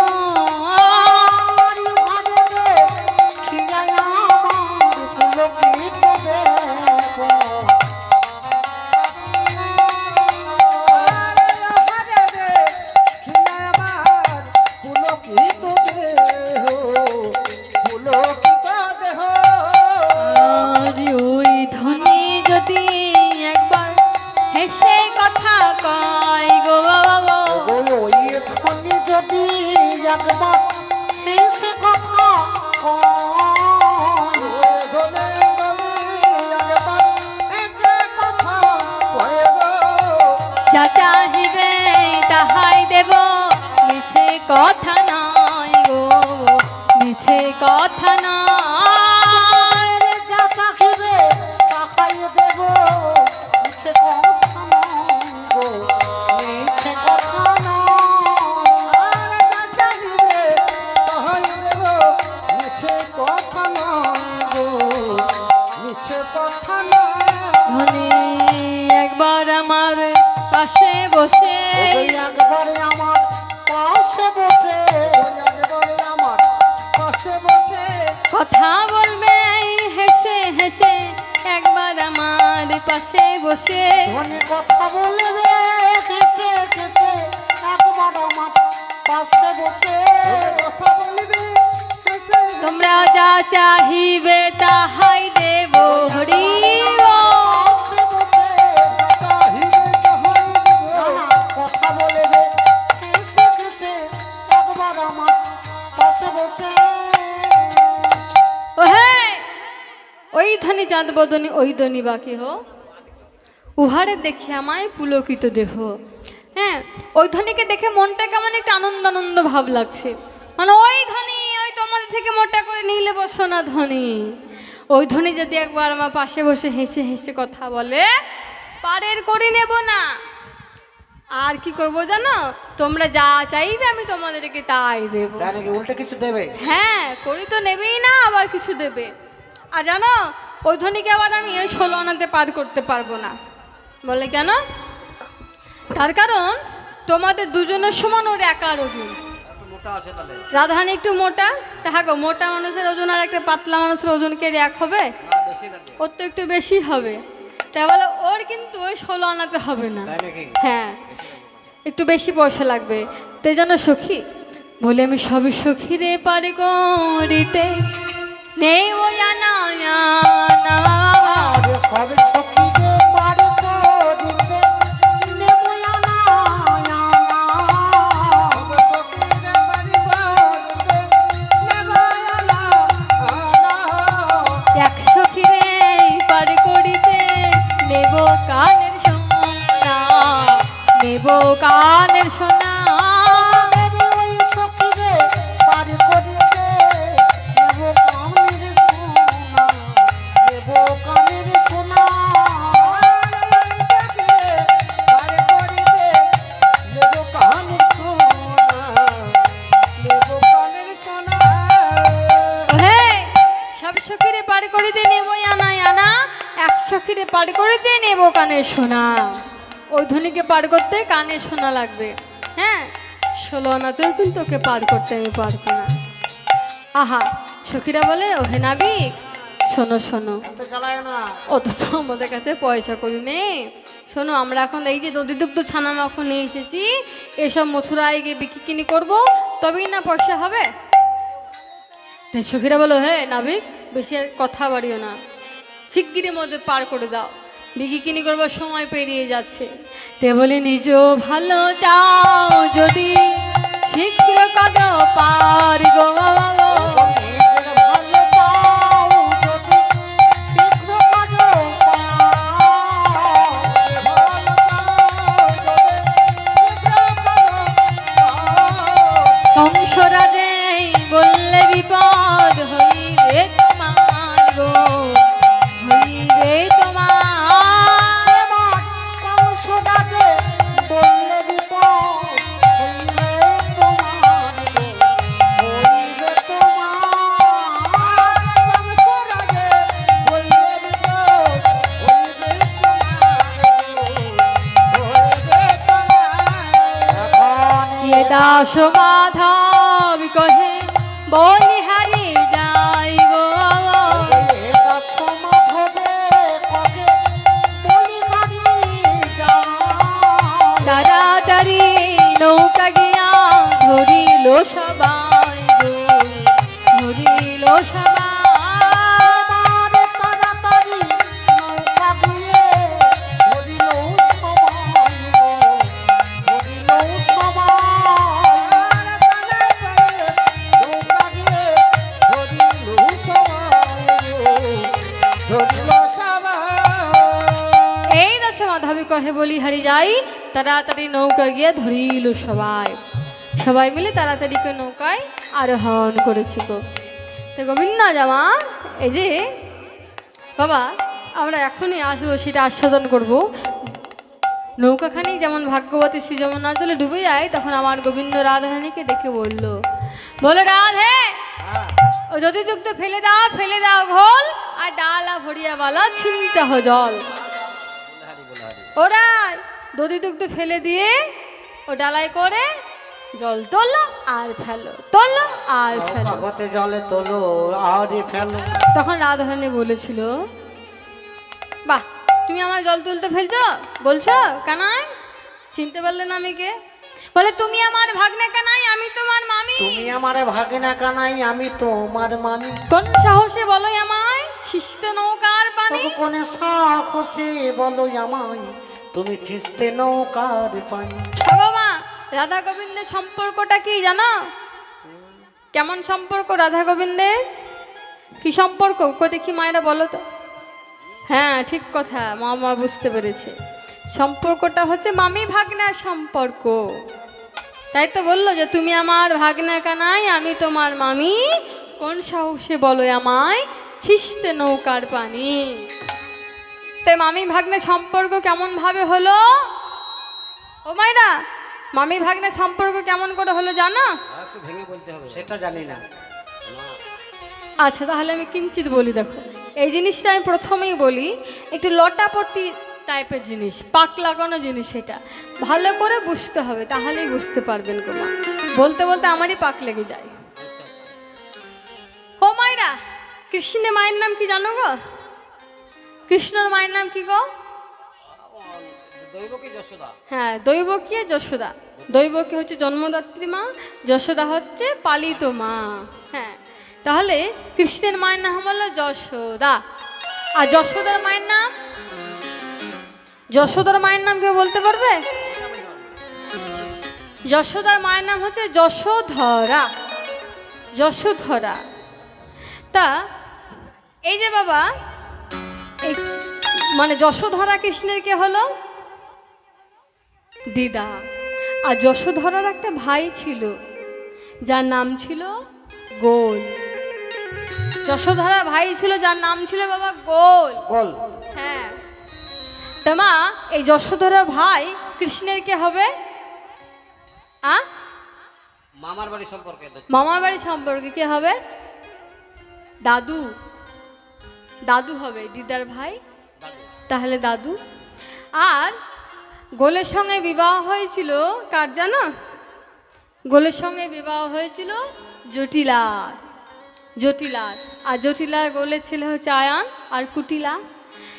ওই ধনী যদি একবার হেসে কথা কয় গো বাবা, ওই ধনী যদি একবার হেসে কথা কয়, যা চাহিবে তাহাই দেব, মিছে কথা নয় গো, মিছে কথা নয়। যা চাহিবে তাহাই দেব, মিছে কথা নয় গো, মিছে কথা নয়। যা চাহিবে তাহাই দেব, মিছে কথা নয় গো, মিছে কথা নয়। ধনী একবার আমার পাশে বসে, একবারে আমার পাশে বসে, একবারে আমার পাশে বসে কথা বলবে হেসে হেসে, একবার আমার পাশে বসে। ধনী কথা বলবে কেসে কেসে, একবার আমার পাশে বসে কথা বলবে কেসে। তোমরা যা চাহিবে তাহাই দেব হরি পাশে বসে চাহিবে তাহাই দেব। কথা বলবে কেসে কেসে, একবার আমার পাশে বসে। ও হে, ওই ধনী চাঁদ বদনী, ওই ধনী বাকি হো, উহারে দেখে আমায় পুলকিত দেহ। হ্যাঁ, ওই ধনীকে দেখে মনটা কেমন একটা আনন্দ আনন্দ ভাব লাগছে। মানে ওই ধনী, ওই তোমাদের থেকে মোটা করে নিলে বসো না ধনী, ওই ধনী যদি একবার আমার পাশে বসে হেসে হেসে কথা বলে, পারের করে নেব না। আর কি করব জানো? তোমরা যা চাইবে আমি তোমাদেরকে তাই দেব। তাই নাকি? উল্টে কিছু দেবে? হ্যাঁ, করি তো নেবেই না, আবার কিছু দেবে। আর জানো, ওই ধনীকে আবার আমি ওই 16 আনাতে পার করতে পারবো না। বলে কেন? তার কারণ তোমাদের দুজনের সমান ওর একার ওজন। মোটা আছে তাহলে? রাধাহানি একটু মোটা, তাহা গো মোটা মানুষের ওজন আর একটা পাতলা মানুষের ওজনকে এক হবে? না, বেশি লাগে। ওর তো একটু বেশি হবে। তাই বলে ওর কিন্তু ওই 16 আনাতে হবে না। তাই নাকি? হ্যাঁ, একটু বেশি পয়সা লাগবে। তাই জানো সখী, বলে আমি সবই সখীরে পারে করিতে, নেই ওই আনা আনা। আরে সবে সখীকে পারে করিতে, নেব আনা আনা। সবে সখীকে পারে করিতে, নেব আনা আনা। এক সখীরে পারে করিতে, নেব কানের সোনা, নেব কানের সোনা। আরে ওই সখীকে পারে করিতে, নেব কানের সোনা, নেব কানের সোনা। আরে ওই সখীকে পারে করিতে, নেব কানের সোনা, নেব কানের সোনা। ওহে, সব সখীরে পার করিতে নেবই আনাই আনা, এক সখীরে পার করিতে নেব কানের সোনা। ওই ধনীকে পার করতে কানের সোনা লাগবে। হ্যাঁ, 16 আনাতেও কিন্তু ওকে পার করতে আমি পারবো না। আহা, সখীরা বলে, ওহে নাবিক, শোনো শোনো, তো জ্বালায় না। অত তো আমাদের কাছে পয়সা করি নেই। শোনো, আমরা এখন এই যে দধি দুগ্ধ ছানা মাখন নিয়ে এসেছি, এসব মথুরায় গিয়ে বিক্রি কিনি করবো, তবেই না পয়সা হবে। তাই সখীরা বলো, হে নাবিক, বেশি আর কথা বাড়িও না, শিগগিরের মধ্যে পার করে দাও, বিকিনি করবার সময় পেরিয়ে যাচ্ছে। তে বলে নিজ ভালো চাও যদি শীঘ্র কদ পার গো। নিজের ভালো পাও যদি শীঘ্র কাজো কংসরাজে বললে বিপদ হইবে তোমার গো, হইবে তোমার। কংসরাজে বললে বিপদ হইবে তোমার গো, হইবে তোমার। কংসরাজে বললে বিপদ হইবে তোমার গো, হইবে তোমার। এ দাস মাধব কহে বলিহারি যাইব, তাড়াতাড়ি নৌকা গিয়া ধরিল সবাই গো, ধরিল সবাই। এই দশে মাধবী কহে বলিহারি যাই, তাড়াতাড়ি নৌকা গিয়ে ধরিল সবাই। সবাই মিলে তাড়াতাড়ি করে নৌকায় আরোহণ করেছে গো। তো গোবিন্দ জামা, এই যে বাবা আমরা এখনই আসবো সেটা আস্বাদন করব। নৌকাখানি যেমন ভাগ্যবতী শ্রী যমুনা জলে ডুবে যায়, তখন আমার গোবিন্দ রাধারানীকে ডেকে বললো, বলে রাধে ও যদি যুক্ত ফেলে দাও ঘোল, আর ডালা ভরিয়া বালা ছিনচাহ জল। ওরা দধি দুগ্ধ ফেলে দিয়ে ও ডালায় করে জল তোলো আর ফেলো, তোলো আর ফেলো। জলে তোলো আর ফেলো। তখন রাধারানী বলেছিল, বাহ, তুমি আমার জল তুলতে ফেলছো বলছো কানাই, চিনতে পারলে না আমি কে? বলে তুমি আমার ভাগ্নে কানাই, আমি তোমার মামি। তুমি আমার ভাগিনা কানাই, আমি তোমার মামি। কোন সাহসে বলো আমায় ছিস্তে নৌকার পানি? কোনে সাহসে বলো আমায় তুমি ছিস্তে নৌকার পানি? বাবা রাধা গোবিন্দের সম্পর্কটা কি জানো? কেমন সম্পর্ক রাধা গোবিন্দের? কি সম্পর্ক দেখি মায়েরা বলো তো। হ্যাঁ ঠিক কথা, মামা বুঝতে পেরেছে। সম্পর্কটা হচ্ছে মামি ভাগ্নার সম্পর্ক। তাই তো বললো যে তুমি আমার ভাগ্না কানাই, আমি তোমার মামি। কোন সাহসে বলো আমায় ছিস্তে নৌকার পানি? তাই মামি ভাগ্নের সম্পর্ক কেমন ভাবে হলো ও মায়েরা? মামি ভাগ্নের সম্পর্ক কেমন করে হলো জানো? একটু ভেঙে বলতে হবে। সেটা জানি না। আচ্ছা তাহলে আমি কিঞ্চিত বলি। দেখো এই জিনিসটা আমি প্রথমেই বলি, একটু লটাপটি টাইপের জিনিস, পাক লাগানো জিনিস, এটা ভালো করে বুঝতে হবে, তাহলেই বুঝতে পারবেন গো মা। বলতে বলতে আমারই পাক লেগে যায়। ও মায়েরা, কৃষ্ণের মায়ের নাম কি জানো গো? কৃষ্ণর মায়ের নাম কি গো? দৈবকী যশোদা। হ্যাঁ দৈবকী যশোদা। দৈবকী হচ্ছে জন্মদাত্রী মা, যশোদা হচ্ছে পালিত মা। হ্যাঁ তাহলে কৃষ্ণের মায়ের নাম হলো যশোদা। আর যশোদার মায়ের নাম? যশোদার মায়ের নাম কেউ বলতে পারবে? যশোদার মায়ের নাম হচ্ছে যশোধরা। যশোধরা। তা এই যে বাবা, এই মানে যশোধরা কৃষ্ণের কে হলো? দিদা। আর যশোধরার একটা ভাই ছিল যার নাম ছিল গোল। যশোধরা ভাই ছিল যার নাম ছিল বাবা গোল। গোল। হ্যাঁ তা মা, এই যশোধরা ভাই কৃষ্ণের কে হবে? মামার বাড়ি সম্পর্কে। মামার বাড়ি সম্পর্কে কে হবে? দাদু। দাদু হবে দিদার ভাই, তাহলে দাদু। আর গোলের সঙ্গে বিবাহ হয়েছিল কার জানো? গোলের সঙ্গে বিবাহ হয়েছিল জটিলার। জটিলার। আর জটিলার গোলের ছেলে হচ্ছে আয়ান আর কুটিলা।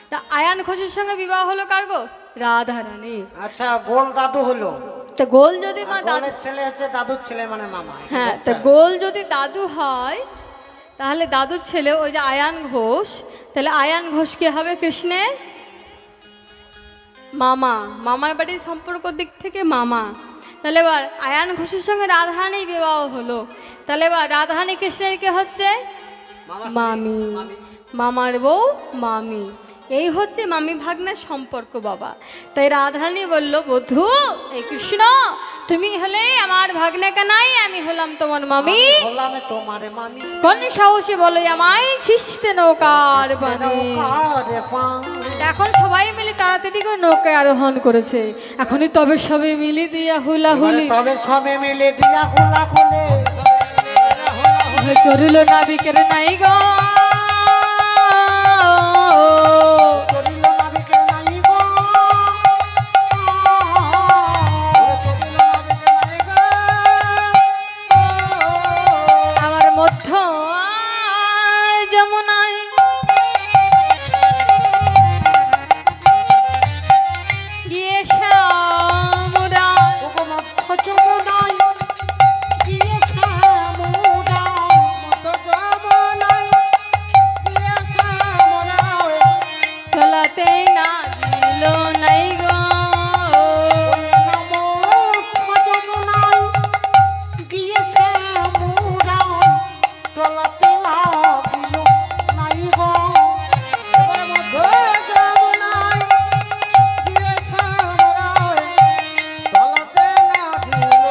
তা আয়ান ঘোষের সঙ্গে বিবাহ হলো কার গো? রাধারানী। আচ্ছা গোল দাদু হলো। তা গোল যদি মা দাদু গোলের ছেলে হচ্ছে দাদুর ছেলে মানে মামা। হ্যাঁ তা গোল যদি দাদু হয়, তাহলে দাদুর ছেলে ওই যে আয়ান ঘোষ, তাহলে আয়ান ঘোষ কি হবে কৃষ্ণের মামা, মামার বাড়ির সম্পর্ক দিক থেকে মামা। তাহলে এবার আয়ান ঘোষের সঙ্গে রাধারানীর বিবাহ হলো, তাহলে এবার রাধারানী কৃষ্ণের কে হচ্ছে মামি, মামার বউ মামি, এই হচ্ছে মামি ভাগ্নের সম্পর্ক বাবা। তাই রাধারানী বলল, বধূ এই কৃষ্ণ তুমি হলে আমার ভাগ্নে কানাই, আমি হলাম তোমার মামি, হলাম তোমার মামি, কোন সাহসে বলো আমায় ছিঁচতে নৌকার পানে। নৌকারে পান। এখন সবাই মিলে তাড়াতাড়ি করে নৌকায় আরোহণ করেছে। এখনই তবে সবে মিলে দিয়া হুলাহুলি, তবে সবে মিলে দিয়া হুলা খুলে চরিল নাবিকের নাই গো, চলিল নাবিকের নাই গো, চলিল নাবিকের নাই গো। আমার মধ্য যমুনায় গিয়ে শ্যামরায়, ওগো মধ্য যমুনায় গিয়ে শ্যামরায়, মধ্য যমুনায় গিয়ে শ্যামরায়। চলাতে না দিল নাই গো, মধ্য যমুনায় গিয়ে শ্যামরায়, চলাতে লাগিল নাই গো। এবার মধ্য যমুনায় গিয়ে শ্যামরায়, চলাতে লাগিল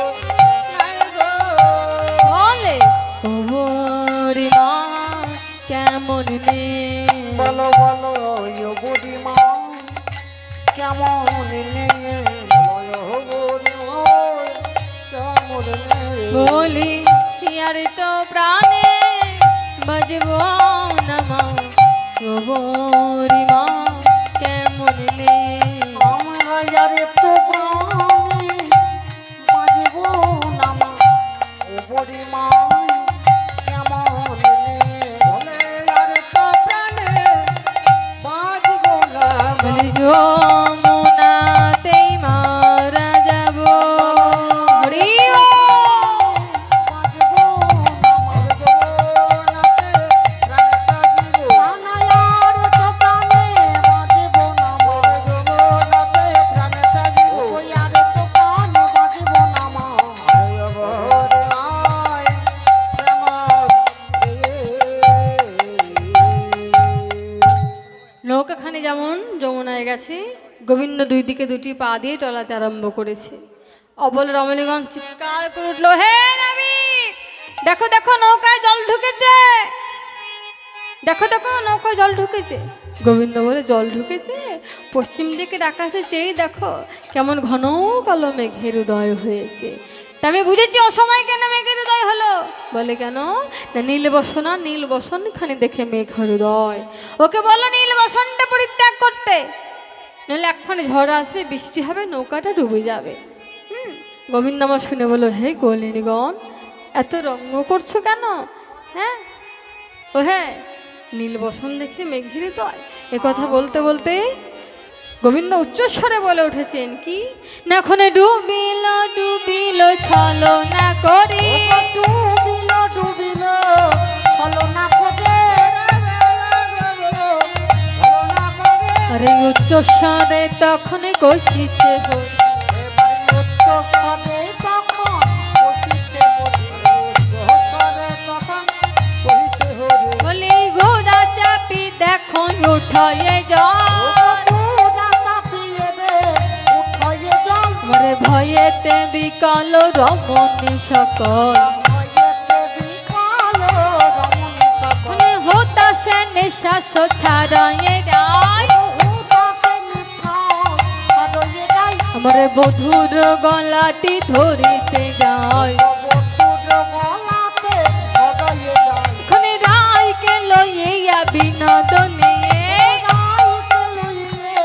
নাই গো। বলে ও বুড়িমা কেমন নে, বলো বলো ও বুড়িমা কেমন নেই, বলো বুড়িমা কেমন নেই। বলি ইয়ার তো প্রাণে বাজব না মা, ও বুড়িমা কেমন নে, আমরা যারে তো প্রাণে বাজব না মা, ও বুড়িমা কেমন নেই। বলে যারে তো প্রাণে বাজব না মা, বলি যমুনাতেই মারা যাব, হরি ও বাজব না মা, যমুনাতে প্রাণটা জীব। প্রাণায়ারে তো প্রাণে বাজব না মা, যমুনাতে প্রাণটা জীব। ওয়ারে তো প্রাণে বাজব না মা, আয় ভোরে আয় প্রেম। নৌকাখানি যেমন যমুনায় গেছে, গোবিন্দ দুই দিকে দুটি পা দিয়ে টলাতে আরম্ভ করেছে। অবল রমণীগণ চিৎকার করে উঠল, হে নাবিক দেখো দেখো নৌকায় জল ঢুকেছে, দেখো দেখো নৌকায় জল ঢুকেছে। গোবিন্দ বলে, জল ঢুকেছে? পশ্চিম দিকে আকাশে চেয়ে দেখো কেমন ঘন কালো মেঘের উদয় হয়েছে। তা আমি বুঝেছি অসময় কেন মেঘের উদয় হলো। বলে কেন না নীল বসনা, নীল বসনখানি দেখে মেঘের উদয়। ওকে বলো নীল বসনটা পরিত্যাগ করতে, নাহলে একখানে ঝড় আসবে, বৃষ্টি হবে, নৌকাটা ডুবে যাবে। গোবিন্দ আমার শুনে বলো, হে গোলিনীগণ এত রঙ্গ করছো কেন? হ্যাঁ ও হ্যাঁ নীল বসন দেখে মেঘের উদয়, এ কথা বলতে বলতে গোবিন্দ উচ্চস্বরে বলে উঠেছেন কি না, এখন ডুবিল ডুবিল ছলো না করি, ডুবিল ডুবিল ছলনা করে, ছলনা করে। আরে উচ্চস্বরে তখন কষিছে হই, এবার উচ্চ স্বরে তখন কহিতে হরি, উচ্চ স্বরে তখন কহিতে হরি। বলি গোড়া চাপি দেখো উঠায়ে জল, গোরা চাপিয়ে দে, উঠায়ে জল। মরে ভয়েতে বিকল রমণী সকল, ভয়েতে বিকালো রমণী সকল। মনে হতাশে নিঃশ্বাস ছাড়ায়ে যায়, হুদাসে নিঃশ্বাস ছাড়িয়ে যায়। আমার বধুর গলাটি ধরিতে যায়, বধূর গলাতে ছড়াইয়ে যায়। এখানে রায়কে লইয়া বিনোদনে রাইতে লইয়ে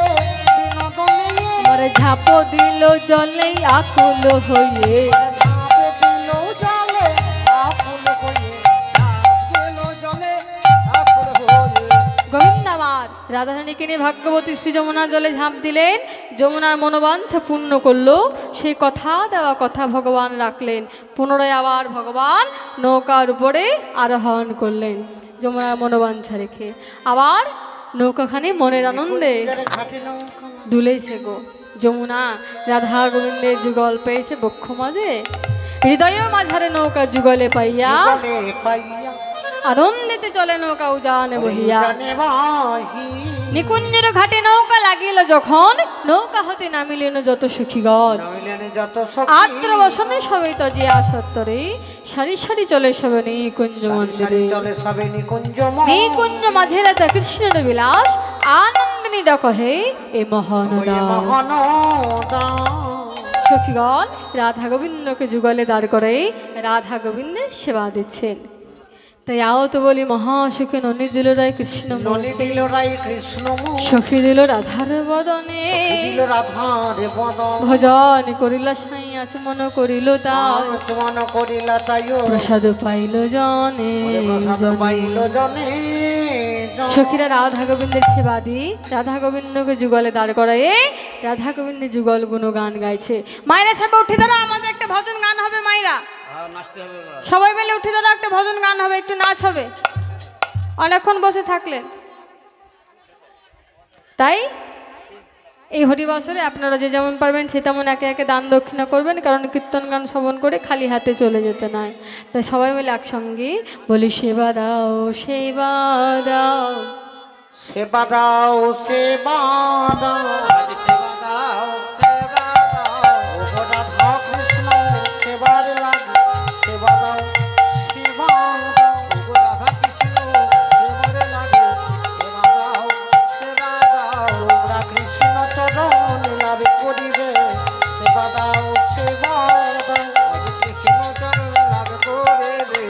বিনোদনে, আমার ঝাপ দিল জলে আকুল হয়ে, ঝাঁপে দিল জলে আকুল হয়ে, ঝাঁপ দিল জলে আকুল হয়ে। গোবিন্দা মা আর রাধারানীকে নিয়ে ভাগ্যবতী শ্রী যমুনা জলে ঝাঁপ দিলেন। যমুনার মনোবাঞ্ছা পূর্ণ করলো, সেই কথা দেওয়া কথা ভগবান রাখলেন। পুনরায় আবার ভগবান নৌকার উপরে আরোহণ করলেন যমুনার মনোবাঞ্ছা রেখে। আবার নৌকাখানি মনের আনন্দে ঘাটে নৌকা দুলেছে গো। যমুনা রাধা গোবিন্দের যুগল পেয়েছে বক্ষ মাঝে, হৃদয় মাঝারে নৌকা যুগলে পাইয়া, জলে পাইয়া আনন্দিতে চলে নৌকা উজানে বহিয়া। জানে বাহি নিকুঞ্জের ঘাটে নৌকা লাগিল যখন, নৌকা হতে নামিলেন যত সখীগণ। নইলেনে যত সখী আদ্র বসনে সবে তজিয়া সত্তরে, সারি সারি চলে সবে নিকুঞ্জ সারি মন্দিরে। চলে সবে নিকুঞ্জ নিকুঞ্জ মাঝে রাধা কৃষ্ণের বিলাস, আনন্দিনী ডকহে এ মহানদা। সখীগণ রাধা গোবিন্দকে যুগলে দাঁড় করে রাধা গোবিন্দের সেবা দিচ্ছেন। তাই আও তো বলি মহাসুখে ননী দিল রায় কৃষ্ণ ননি দিল রাই কৃষ্ণ সখী দিল রাধার বদনে, দিল রাধার বদন ভজন করিলা সাই আচমন করিল তার, মন করিলা তাইও প্রসাদ পাইল জনে। প্রসাদ পাইল জনে সখীরা রাধা গোবিন্দের সেবা দি রাধা গোবিন্দকে যুগলে দাঁড় করায় রাধা গোবিন্দের যুগল গুণগান গাইছে। মায়েরা সব উঠে দাঁড়া, আমাদের একটা ভজন গান হবে। মায়েরা নাচতে হবে এবার। সবাই মিলে উঠে দাঁড়া, একটা ভজন গান হবে, একটু নাচ হবে। অনেকক্ষণ বসে থাকলেন। তাই এই হরিবাসরে আপনারা যে যেমন পারবেন সে তেমন একে একে দান দক্ষিণা করবেন, কারণ কীর্তন গান শ্রবণ করে খালি হাতে চলে যেতে নয়। তাই সবাই মিলে একসঙ্গে বলি সেবা দাও সেবা দাও, সেবা দাও সেবা দাও সেবা দাও, সেবা দাও। ও রাধা কৃষ্ণ সেবার লাগি সেবা দাও সেবা দাও ও রাধা কৃষ্ণ সেবারে লাগে, সেবা দাও, সেবা দাও। তোমরা কৃষ্ণ চরণ লাভ করিবে সেবা দাও সেবা দাও কৃষ্ণ চরণ লাভ করিবে,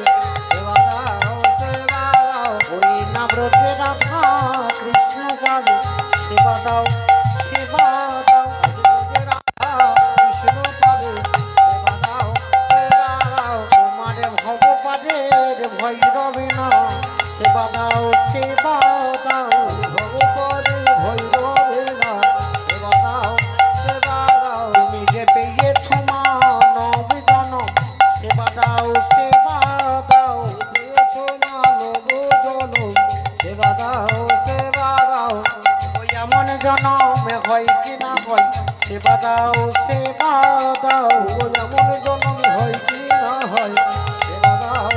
সেবা দাও, সেবা দাও। ওই নাম রোজে রাধা কৃষ্ণ পাবে সেবা দাও সেবা দাও কৃষ্ণ পাবে, সেবা দাও, সেবা দাও। তোমার ভগবানের ভৈরবে না সেবা দাও সেবা দাও ভগবতী ভৈরবে না, সেবা দাও, সেবা দাও। তুমি যে পেয়েছ মানব জনম সেবা দাও সেবা দাও পেয়েছো মানব জনম, সেবা দাও, সেবা দাও। ওই এমন জনমে হয় কি না হয় সেবা দাও সেবা দাও ও যেমন জনম হয় কি না হয়, সেবা দাও,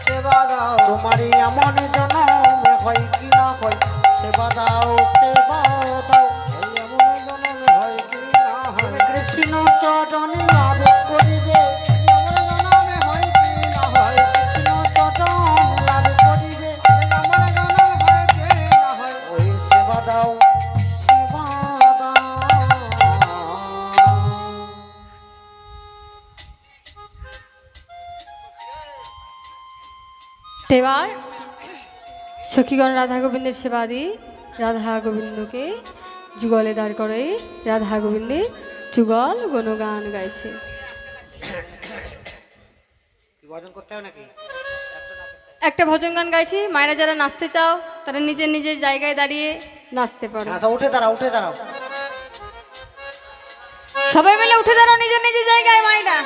সেবা দাও। তোমারই এমন জনমে হয় কি না হয় সেবা দাও সেবা দাও এই এমন জনম হয় কি না হয়, তুমি কৃষ্ণ চরণ লাভ করিবে এমন জনমে হয় কি না হয়, কৃষ্ণ চরণ লাভ করিবে এমন জনম হয় কি না হয়। ওই সেবা দাও সেবা দাও এবার সখীগণ রাধা গোবিন্দের সেবা দিই রাধা গোবিন্দকে যুগলে দাঁড় করে রাধা গোবিন্দের যুগল গুণগান গাইছে। কি ভজন করতে হবে নাকি একটা ভজন গান গাইছি, মায়েরা যারা নাচতে চাও তারা নিজের নিজের জায়গায় দাঁড়িয়ে নাচতে পারো। আচ্ছা উঠে দাঁড়াও উঠে দাঁড়াও সবাই মিলে উঠে দাঁড়াও নিজের নিজের জায়গায় মায়েরা।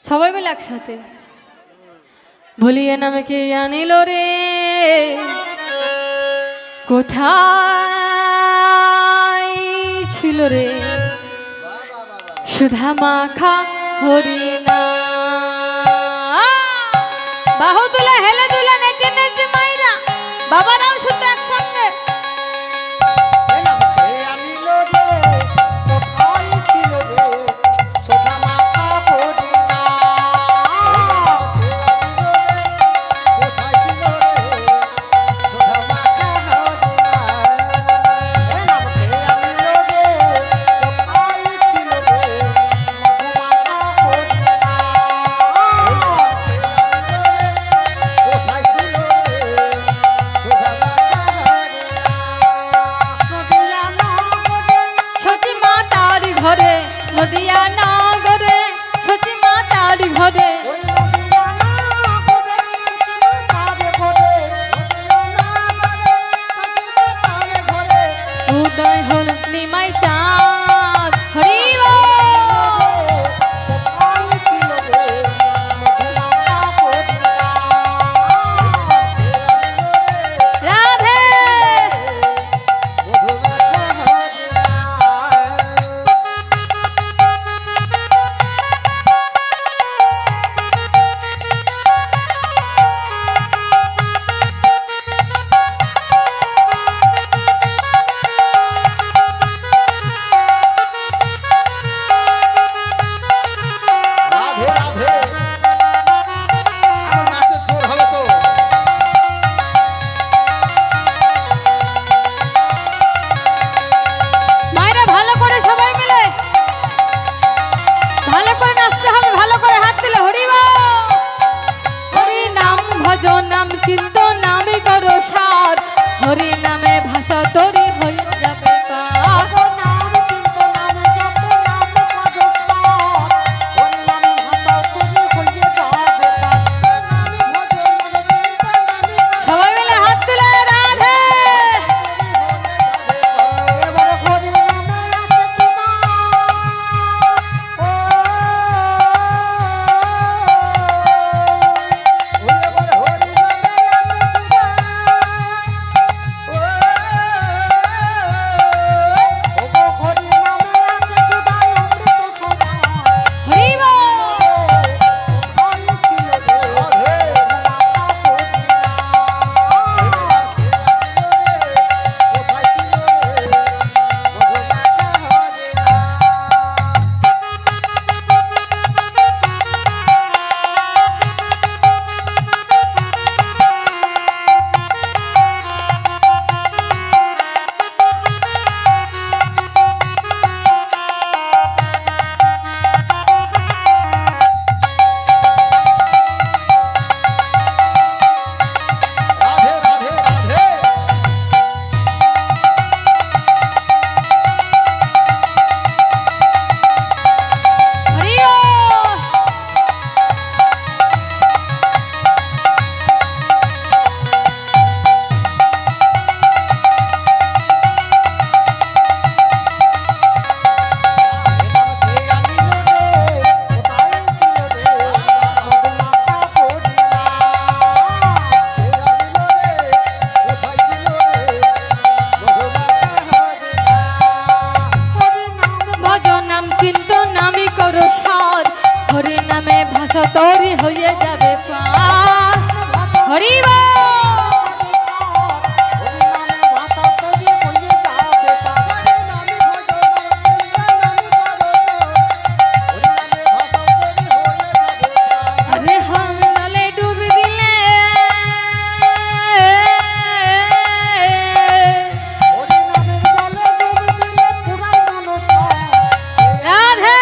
সবাই মিলে একসাথে বলিয়ে নামে কে আনিল রে, কোথায় ছিল রে সুধা মাখা হরিণা। বাহু তুলে হেলে তুলে নেচে নেচে মাইরা বাবারাও শুধু একসঙ্গে। আনিল রে কোথায় ছিল রে সোনা মাথা হরিণা কোথায় ছিল রে সুধা মাখা হরিণা। আনিল রে কোথায় ছিল রে মধুমাখা হরিণা নাম চিন্ত নামে করো সার হরি নামে ভাষা তরি হয়ে যাবে পার নাম চিন্ত নাম জপ নাম কর সার হরি নামে ভাষা তরি হয়ে যাবে সবাই মিলে হাত তুলে রাধে এবার হরি নামে আছে সুধা হরি নামে আছে সুধা অমৃত সুধা হরি বল। হরি ছিল রে মাতা হরি বল। ভজ নাম চিন্ত নামে করো সার হরি নামে ভাষা তরি হয়ে যাবে পার হরি বল। আরে হাম লালে ডুব দিলে রাধে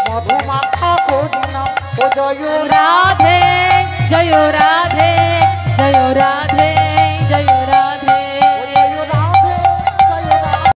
মধুমাখা করি নাম ও জয় রাধে জয় রাধে